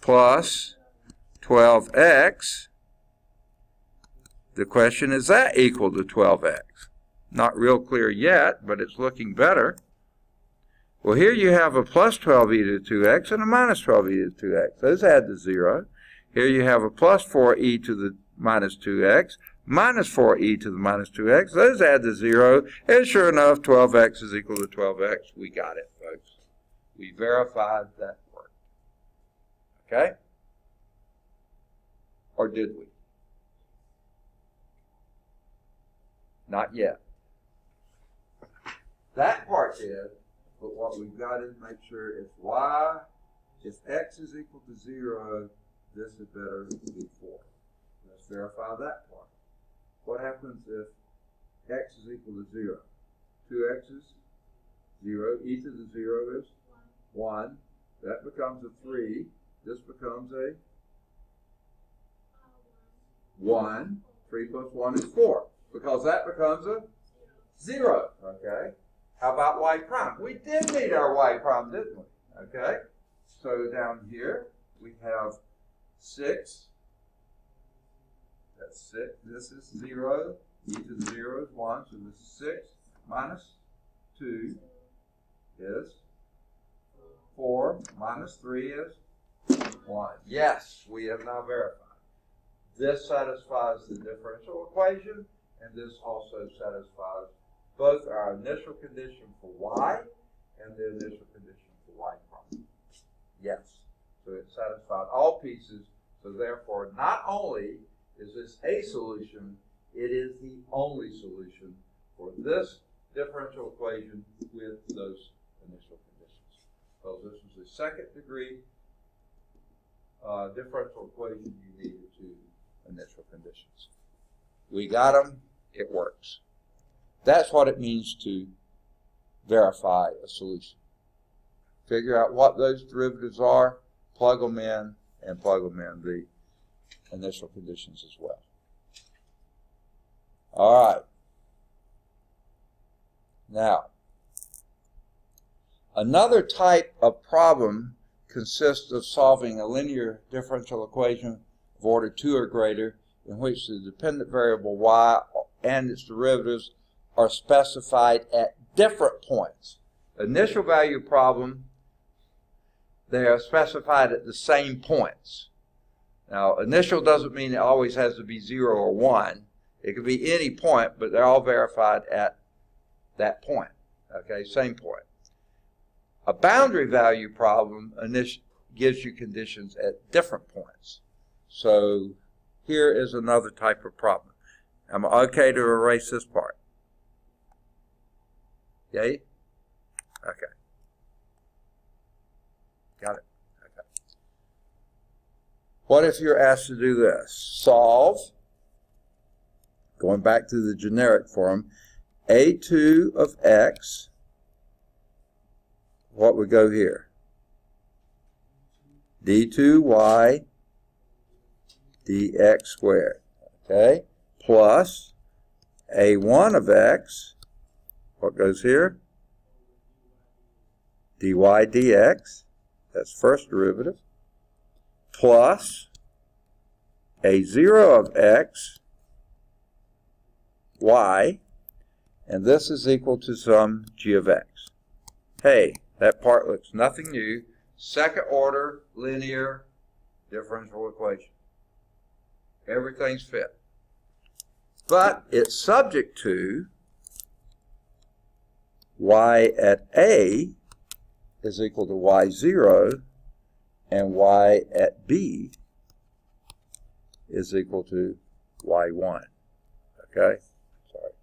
plus 12x. The question is that equal to 12x? Not real clear yet, but it's looking better. Well, here you have a plus 12e to the 2x and a minus 12e to the 2x. Those add to 0. Here you have a plus 4e to the minus 2x minus 4e to the minus 2x. Those add to 0, and sure enough, 12x is equal to 12x. We got it, folks. We verified that worked. Okay? Or did we? Not yet. That part did, but what we've got to make sure is if x is equal to 0, this had better be 4. Let's verify that part. What happens if x is equal to 0? 2x's 0. E to the 0 is 1. That becomes a 3. This becomes a 1. 3 plus 1 is 4. Because that becomes a 0. Okay? How about y prime? We did need our y prime, didn't we? Okay? So down here, we have 6. That's 6. This is 0. E to the 0 is 1. So this is 6 minus 2 is 4. Minus 3 is 1. Yes, we have now verified. This satisfies the differential equation, and this also satisfies both our initial condition for y and the initial condition for y prime. Yes. So it satisfied all pieces. So therefore, not only is this a solution, it is the only solution for this differential equation with those initial conditions. So this was a second degree differential equation you needed to initial conditions. We got them. It works. That's what it means to verify a solution. Figure out what those derivatives are, plug them in, and plug them in the initial conditions as well. All right. Now, another type of problem consists of solving a linear differential equation of order 2 or greater in which the dependent variable y and its derivatives are specified at different points. Initial value problem, they are specified at the same points. Now, initial doesn't mean it always has to be 0 or 1. It could be any point, but they're all verified at that point. Okay, same point. A boundary value problem gives you conditions at different points. So here is another type of problem. I'm okay to erase this part. Yay? Okay. Got it? Okay. What if you're asked to do this? Solve, going back to the generic form, a2 of x, what would go here? d2y dx squared, okay? Plus a1 of x, what goes here? dy dx, that's first derivative, plus a0 of x, y, and this is equal to some g of x. Hey, that part looks nothing new. Second order linear differential equation. Everything's fit. But it's subject to y at a is equal to y0 and y at b is equal to y1. Okay? Sorry.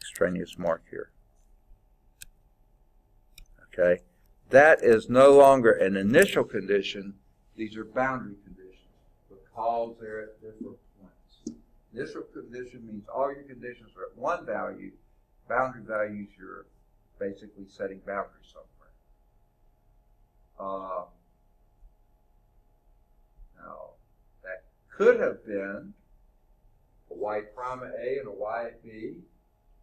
Extraneous mark here. Okay? That is no longer an initial condition. These are boundary conditions because they're at different points. Initial condition means all your conditions are at one value. Boundary values, you're basically setting boundaries somewhere. Now, that could have been a y prime at A and a y at B,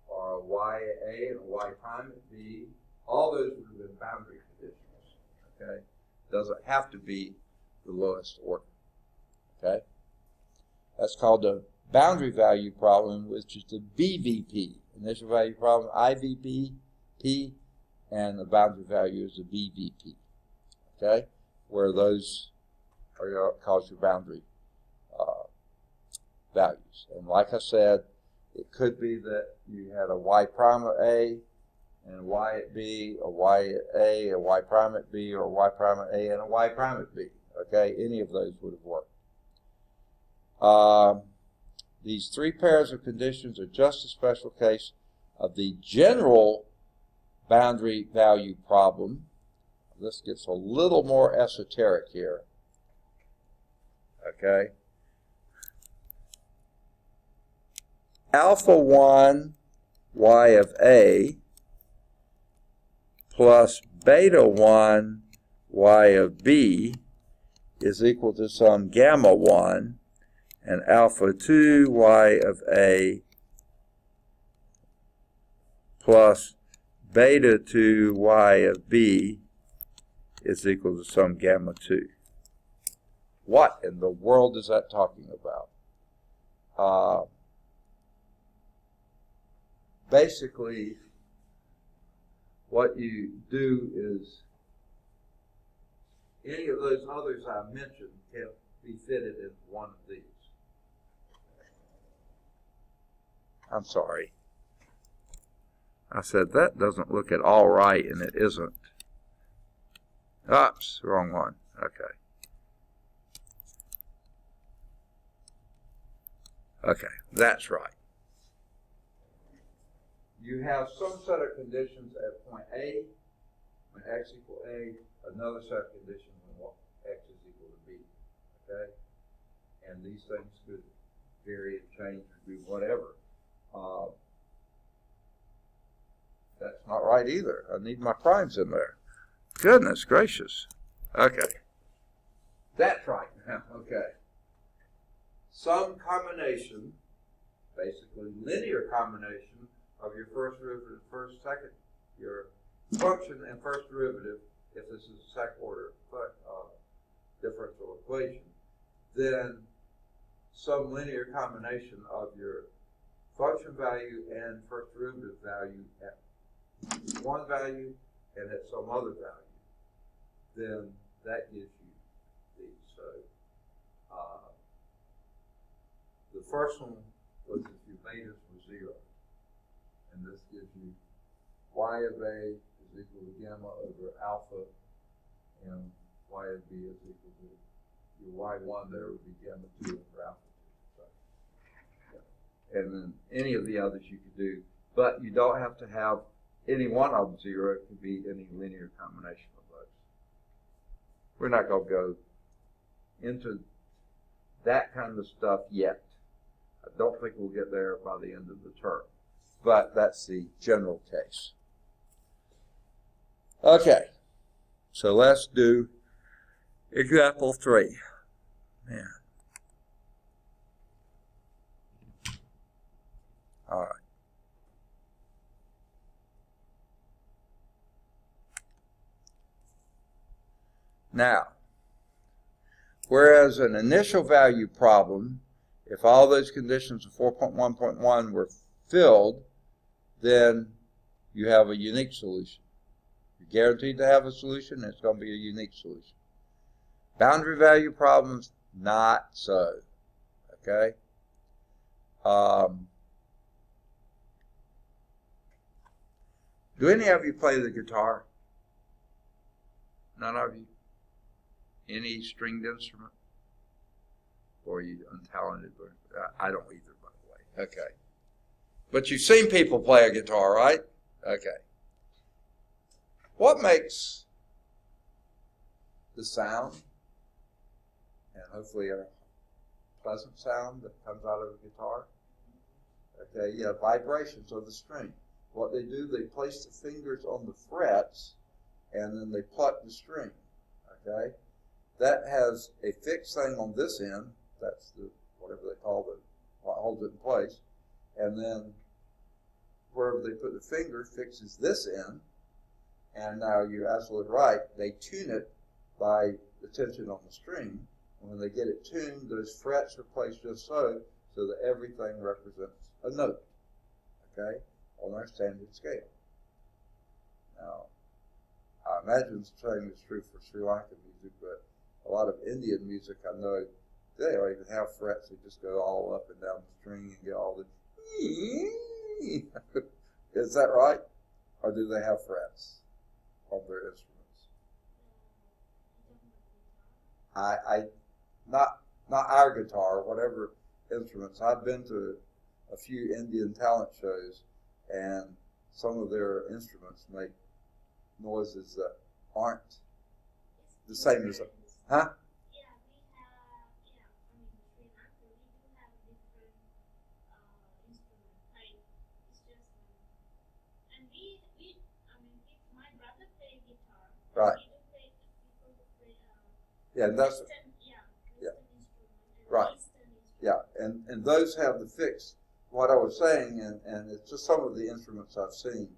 or a y at A and a y prime at B. All those would have been boundary conditions. Okay? Doesn't have to be the lowest order. Okay? That's called the boundary value problem, which is the BVP. Initial value problem, IVP, P, and the boundary value is the BVP. Okay? Where those are cause your boundary values. And like I said, it could be that you had a y prime at A and a y at B, a y at A, a y prime at B, or a y prime at A and a y prime at B. Okay, any of those would have worked. These three pairs of conditions are just a special case of the general boundary value problem. This gets a little more esoteric here. Okay. Alpha 1 y of A plus beta 1 y of B is equal to some gamma 1, and alpha 2 y of A plus beta 2 y of B is equal to some gamma 2. What in the world is that talking about? Basically, what you do is any of those others I mentioned can be fitted into one of these. I'm sorry. I said that doesn't look at all right, and it isn't. Oops, wrong one. Okay. Okay, that's right. You have some set of conditions at point A, when x equals A, another set of conditions when x is equal to B. Okay? And these things could vary and change or do whatever. That's not right either. I need my primes in there. Goodness gracious. Okay. That's right now. Okay. Some combination, basically linear combination, of your first derivative, first, second, your function and first derivative, if this is a second order differential equation, then some linear combination of your function value and first derivative value at one value and at some other value, then that gives you these. So the first one was if your betas were 0. And this gives you y of A is equal to gamma over alpha, and y of B is equal to your y1 there would be gamma 2 over alpha 2. So, yeah. And then any of the others you could do, but you don't have to have any one of them 0. It could be any linear combination of those. We're not going to go into that kind of stuff yet. I don't think we'll get there by the end of the term. But that's the general case. Okay, so let's do example 3. Man. All right. Now, whereas an initial value problem, if all those conditions of 4.1.1 were filled, then you have a unique solution. You're guaranteed to have a solution, and it's going to be a unique solution. Boundary value problems, not so. Okay? Do any of you play the guitar? None of you? Any stringed instrument? Or are you untalented? I don't either, by the way. Okay. But you've seen people play a guitar, right? Okay. What makes the sound, and hopefully a pleasant sound that comes out of a guitar? Okay, yeah, vibrations of the string. What they do, they place the fingers on the frets, and then they pluck the string. Okay? That has a fixed thing on this end. That's the, whatever they call it, what holds it in place. And then wherever they put the finger fixes this end, and now you're absolutely right, they tune it by the tension on the string, and when they get it tuned, those frets are placed just so that everything represents a note, okay, on our standard scale. Now, I imagine the same is true for Sri Lankan music, but a lot of Indian music I know They don't even have frets. They just go all up and down the string and get all the. Is that right? Or do they have frets on their instruments? Not our guitar, whatever instruments. I've been to a few Indian talent shows, and some of their instruments make noises that aren't the same as, huh? Right. Yeah, and that's right. Yeah, and those have the fixed. What I was saying, and it's just some of the instruments I've seen.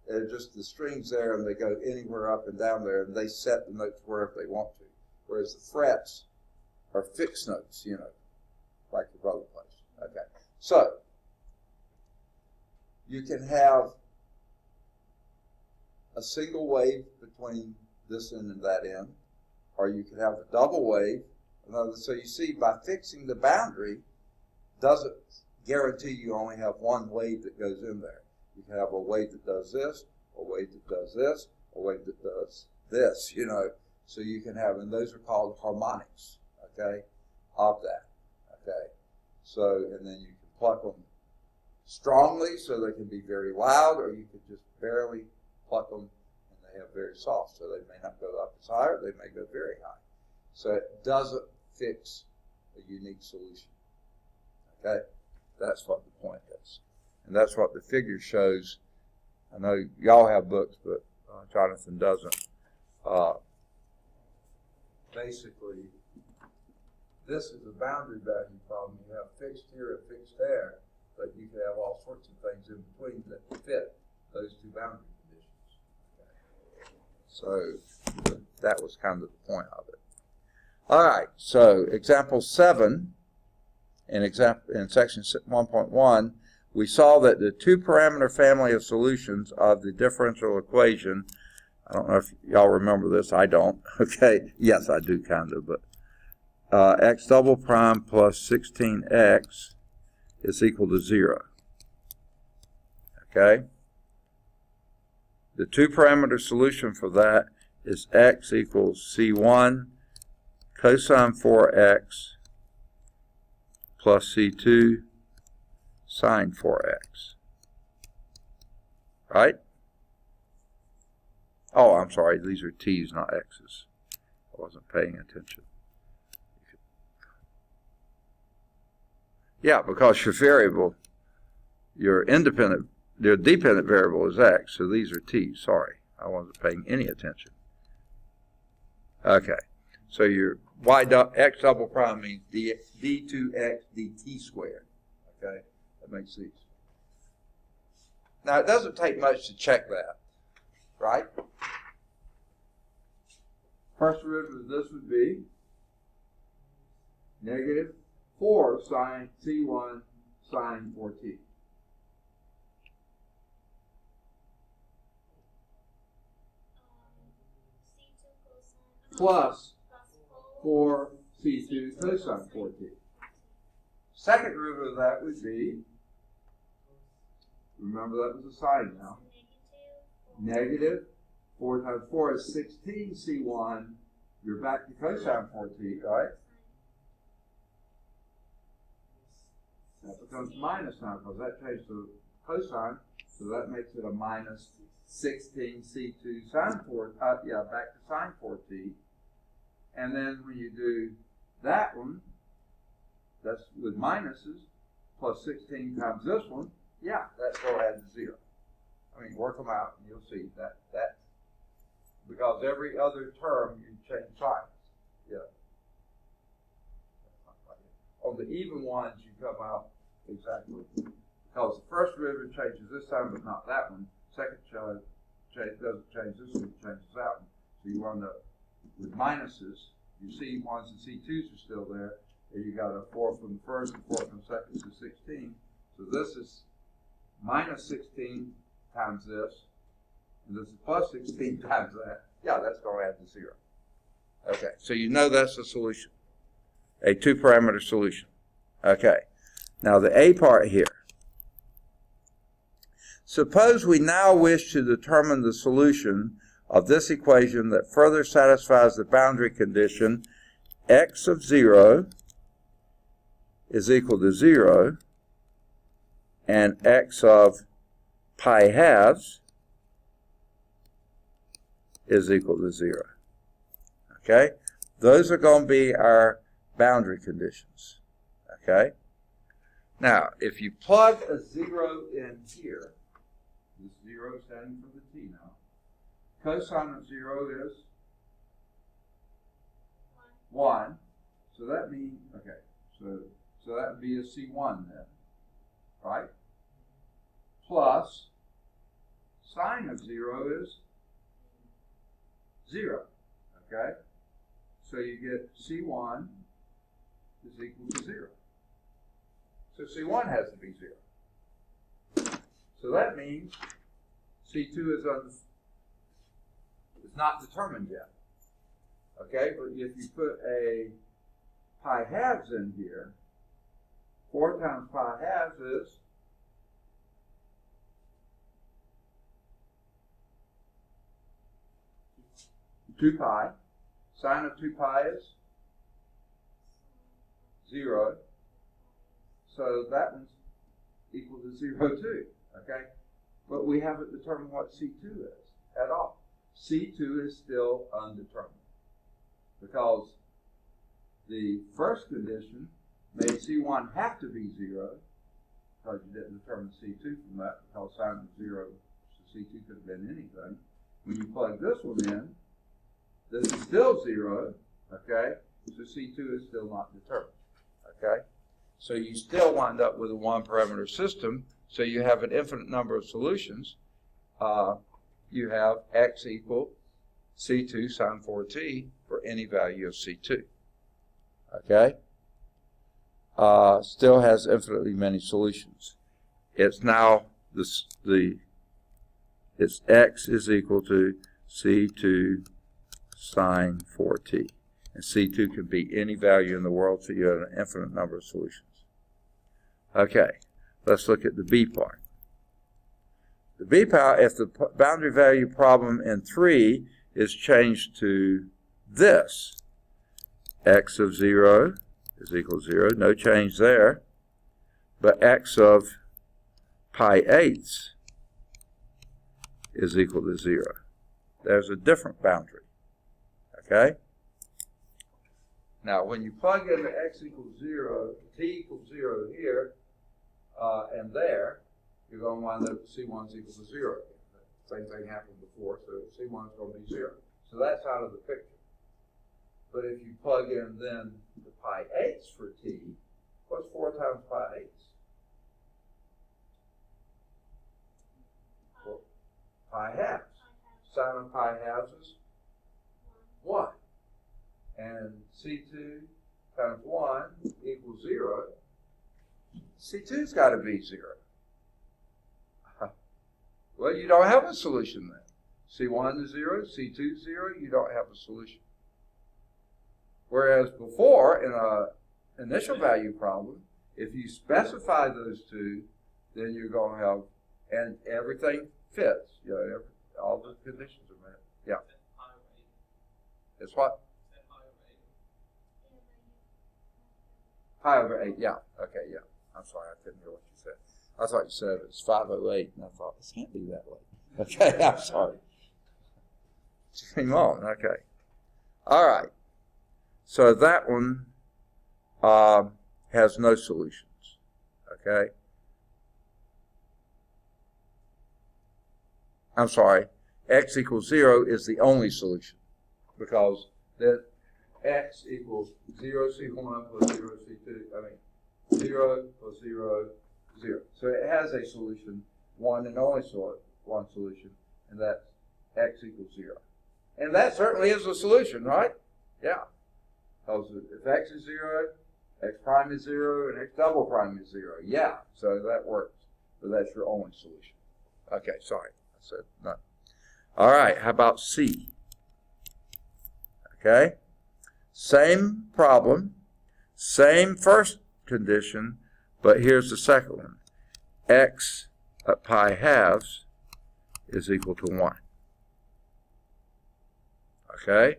They're just the strings there, and they go anywhere up and down there, and they set the notes wherever they want to. Whereas the frets are fixed notes, like your brother plays. Okay, so you can have a single wave between this end and that end, or you can have a double wave. So you see, by fixing the boundary, doesn't guarantee you only have one wave that goes in there. You can have a wave that does this, a wave that does this, a wave that does this, So you can have, and those are called harmonics, okay, of that, okay. So, and then you can pluck them strongly so they can be very loud, or you can just barely pluck them and they have very soft, so they may not go up as high, or they may go very high. So it doesn't fix a unique solution, okay. That's what the point is. And that's what the figure shows. I know y'all have books, but Jonathan doesn't. Basically, this is a boundary value problem. You have fixed here and fixed there, but you can have all sorts of things in between that fit those two boundary conditions. Okay. So that was kind of the point of it. All right, so example 7. In section 1.1, we saw that the two-parameter family of solutions of the differential equation, I don't know if y'all remember this, I don't, okay, yes I do kind of, but x double prime plus 16x is equal to 0, okay? The two-parameter solution for that is x equals c1 cosine 4x plus C2 sine 4x. Right? Oh, I'm sorry. These are T's, not X's. I wasn't paying attention. Yeah, because your variable, your dependent variable is X, so these are T's. Sorry. I wasn't paying any attention. Okay. So your x double prime means d2x dt squared. Okay, that makes sense. Now it doesn't take much to check that, right? First derivative of this would be negative 4 sine c1 sine 4t. Plus 4 C2 cosine 4t. Second derivative of that would be, remember that was a sine now, negative 4 times 4 is 16 C1. You're back to cosine 4t, right? That becomes minus now because that changed to cosine, so that makes it a minus 16 C2 sine 4, back to sine 4t. And then when you do that one, that's with minuses, plus 16 times this one, that's going to add to 0. I mean, work them out and you'll see that because every other term you change signs. Yeah. On the even ones, you come out exactly. Because the first derivative changes this time, but not that one. Second doesn't change this one, it changes that one. So you wind up with minuses. Your C1s and C2s are still there. And you got a 4 from the first and 4 from the second, so 16. So this is minus 16 times this. And this is plus 16 times that. Yeah, that's going to add to 0. Okay, so you know that's the solution. a two-parameter solution. Okay, now the A part here. Suppose we now wish to determine the solution of this equation that further satisfies the boundary condition x of 0 is equal to 0 and x of pi halves is equal to 0. Okay? Those are going to be our boundary conditions. Okay? Now, if you plug a 0 in here, this 0 standing for the t now, cosine of 0 is 1. So that means, okay, so that would be a C1 then, right? Plus sine of 0 is 0, okay? So you get C1 is equal to 0. So C1 has to be 0. So that means C2 is not determined yet. Okay, but if you put a pi halves in here, 4 times pi halves is 2 pi. Sine of 2 pi is 0. So that one's equal to 0 too. Okay? But we haven't determined what C2 is at all. C2 is still undetermined because the first condition made C1 have to be 0 because you didn't determine C2 from that because sine of 0, so C2 could have been anything. When you plug this one in, this is still 0, okay? So C2 is still not determined, okay? So you still wind up with a one-parameter system, so you have an infinite number of solutions. You have x equal C2 sine 4t for any value of C2, okay? Still has infinitely many solutions. It's now, it's x is equal to C2 sine 4t. And C2 can be any value in the world, so you have an infinite number of solutions. Okay, let's look at the B part. The B part, if the boundary value problem in 3 is changed to this, x of 0 is equal to 0, no change there, but x of pi eighths is equal to 0. There's a different boundary. Okay? Now, when you plug in the x equals 0, t equals 0 here and there, you're going to wind up with C1 is equal to 0. Same thing happened before, so C1 is going to be 0. So that's out of the picture. But if you plug in then the pi eighths for t, what's 4 times pi eighths? Well, pi halves. Sine of pi halves is 1. And C2 times 1 equals 0. C2's got to be 0. Well, you don't have a solution then. C1 is 0, C2 is 0, you don't have a solution. Whereas before, in an initial value problem, if you specify those two, then you're going to have, and everything fits. You know, all the conditions are met. Yeah. It's what? Pi over 8, yeah. Okay, yeah. I'm sorry, I couldn't hear what you said. I thought you said it was 508, and I thought, this can't be that way. Okay, I'm sorry. Hang on, okay. All right. So that one has no solutions, okay? I'm sorry, x equals 0 is the only solution because that x equals 0 C1 plus 0 C2, 0 plus 0, 0. So it has a solution, one and only one solution, and that's x equals 0. And that certainly is a solution, right? Yeah. Because if x is 0, x prime is 0, and x double prime is 0. Yeah, so that works. But that's your only solution. Okay, sorry. I said no. All right, how about C? Okay. Same problem. Same first condition, but here's the second one. X at pi halves is equal to 1. Okay?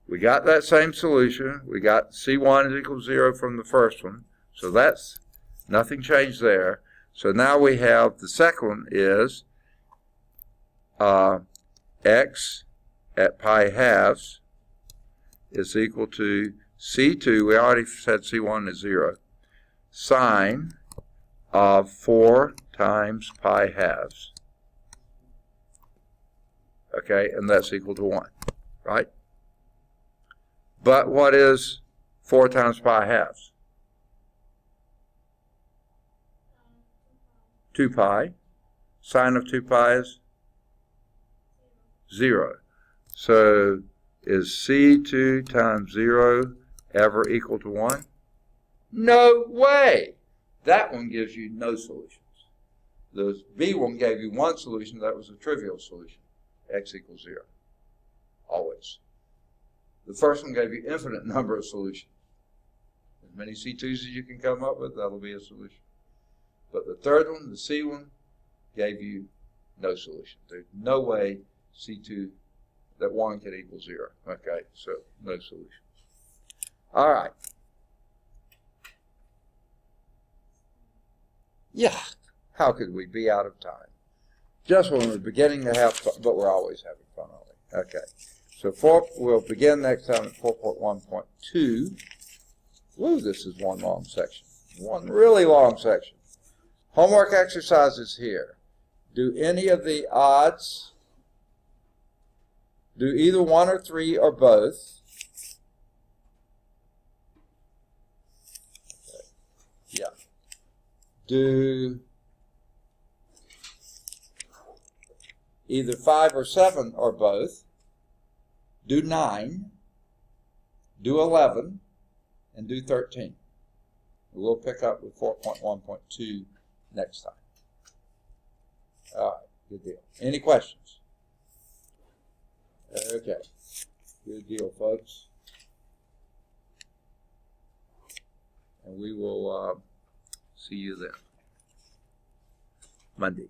We got that same solution. We got C1 is equal to 0 from the first one. So that's, nothing changed there. So now we have the second one is X at pi halves is equal to C2, we already said C1 is 0, sine of 4 times pi halves. Okay, and that's equal to 1, right? But what is 4 times pi halves? 2 pi. Sine of 2 pi is 0. So is C2 times 0 ever equal to 1? No way! That one gives you no solutions. The B one gave you one solution. That was a trivial solution. X equals 0. Always. The first one gave you infinite number of solutions. As many C2s as you can come up with, that'll be a solution. But the third one, the C one, gave you no solution. There's no way C2, that 1 can equal 0. Okay, so no solution. All right. Yeah, how could we be out of time? Just when we're beginning to have fun, but we're always having fun, aren't we? Okay, so we'll begin next time at 4.1.2. Woo, this is one long section. One really long section. Homework exercises here. Do any of the odds, do either 1 or 3 or both. Okay. Yeah. Do either 5 or 7 or both. Do 9. Do 11. And do 13. We'll pick up with 4.1.2 next time. All right, good deal. Any questions? Okay, good deal, folks. And we will see you then, Monday.